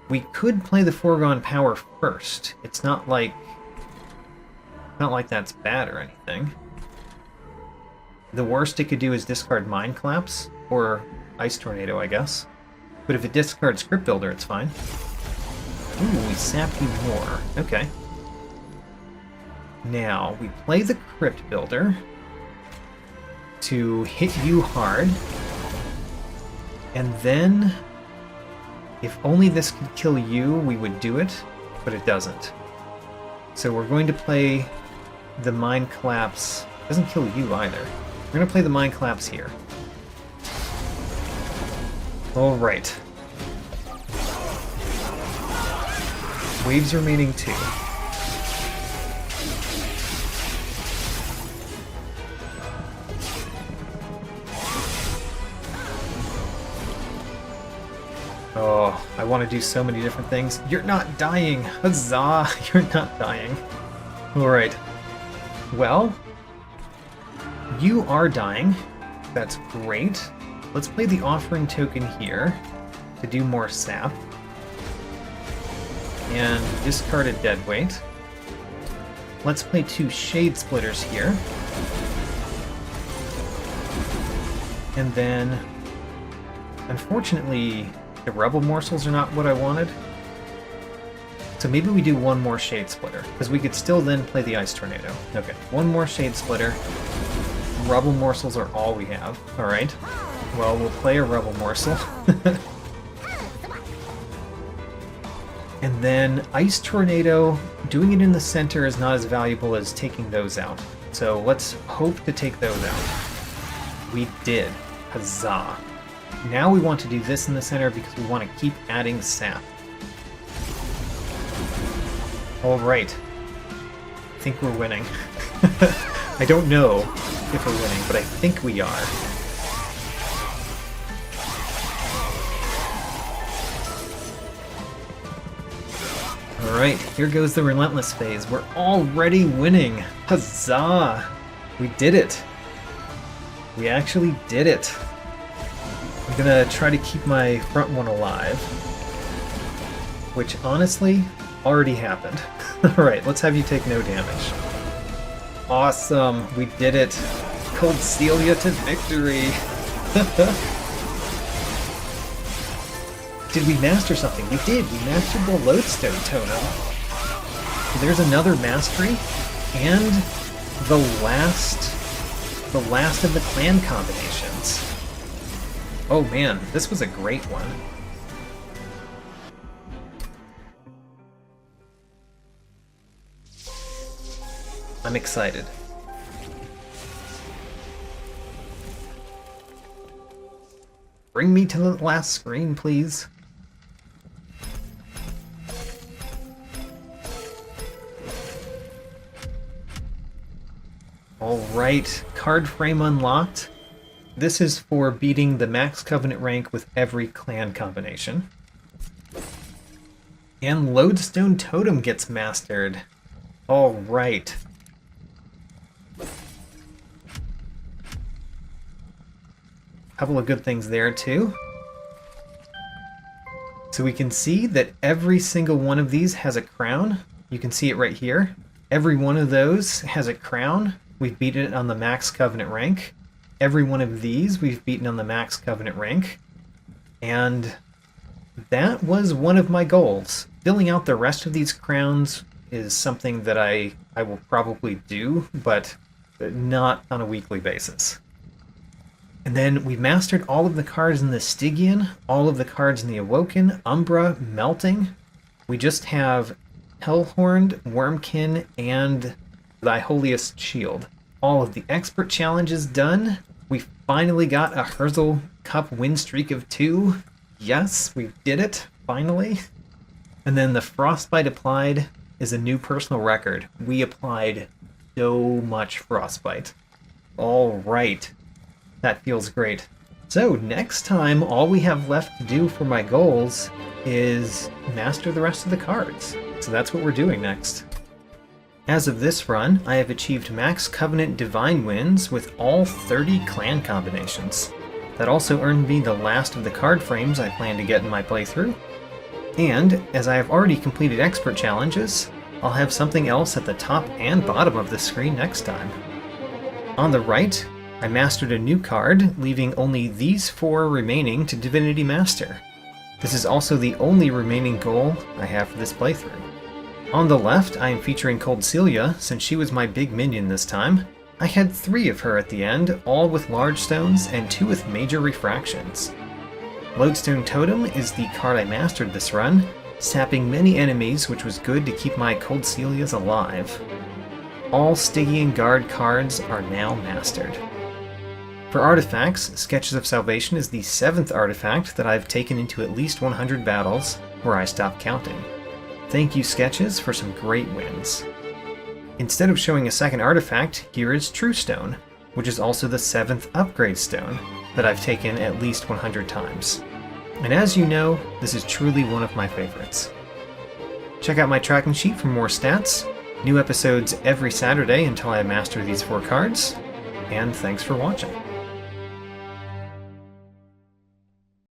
We could play the Foregone Power first. It's not like that's bad or anything. The worst it could do is discard Mind Collapse, or Ice Tornado, I guess. But if it discards Crypt Builder, it's fine. Ooh, we sap you more. Okay. Now, we play the Crypt Builder to hit you hard. And then, if only this could kill you, we would do it, but it doesn't. So we're going to play the Mind Collapse. It doesn't kill you either. We're going to play the Mind Collapse here. Alright. Waves remaining 2. Oh, I want to do so many different things. You're not dying! Huzzah! You're not dying. Alright. Well, you are dying. That's great. Let's play the Offering Token here to do more sap. And discard a Deadweight. Let's play 2 Shade Splitters here. And then, unfortunately, the Rebel Morsels are not what I wanted. So maybe we do one more Shade Splitter, because we could still then play the Ice Tornado. Okay, one more Shade Splitter. Rebel Morsels are all we have. Alright. Well, we'll play a Rebel Morsel. And then Ice Tornado, doing it in the center is not as valuable as taking those out. So let's hope to take those out. We did. Huzzah. Now we want to do this in the center because we want to keep adding sap. Alright. I think we're winning. I don't know if we're winning, but I think we are. Alright, here goes the Relentless phase. We're already winning! Huzzah! We did it! We actually did it! I'm gonna try to keep my front one alive. Which, honestly, already happened. Alright, let's have you take no damage. Awesome! We did it! Cold Celia to victory! Did we master something? We did! We mastered the Lodestone Totem. So there's another mastery, and the last of the clan combinations. Oh man, this was a great one. I'm excited. bring me to the last screen, please. Alright, card frame unlocked. This is for beating the max Covenant rank with every clan combination. And Lodestone Totem gets mastered. Alright. Couple of good things there too. So we can see that every single one of these has a crown. You can see it right here. Every one of those has a crown. We've beaten it on the max Covenant rank. Every one of these we've beaten on the max Covenant rank. And that was one of my goals. Filling out the rest of these crowns is something that I will probably do, but not on a weekly basis. And then we mastered all of the cards in the Stygian, all of the cards in the Awoken, Umbra, Melting. We just have Hellhorned, Wormkin, and Thy Holiest Shield. All of the expert challenges done. We finally got a Herzl Cup win streak of 2. Yes, we did it, finally. And then the Frostbite applied is a new personal record. We applied so much Frostbite. Alright. That feels great. So next time, all we have left to do for my goals is master the rest of the cards. So that's what we're doing next. As of this run, I have achieved max Covenant Divine wins with all 30 clan combinations. That also earned me the last of the card frames I plan to get in my playthrough. And, as I have already completed expert challenges, I'll have something else at the top and bottom of the screen next time. On the right, I mastered a new card, leaving only these 4 remaining to Divinity Master. This is also the only remaining goal I have for this playthrough. On the left, I am featuring Cold Celia, since she was my big minion this time. I had 3 of her at the end, all with large stones and 2 with major refractions. Lodestone Totem is the card I mastered this run, sapping many enemies, which was good to keep my Cold Celias alive. All Stygian Guard cards are now mastered. For artifacts, Sketches of Salvation is the 7th artifact that I've taken into at least 100 battles, where I stopped counting. Thank you, Sketches, for some great wins. Instead of showing a second artifact, here is True Stone, which is also the 7th upgrade stone that I've taken at least 100 times. And as you know, this is truly one of my favorites. Check out my tracking sheet for more stats, new episodes every Saturday until I master these 4 cards, and thanks for watching.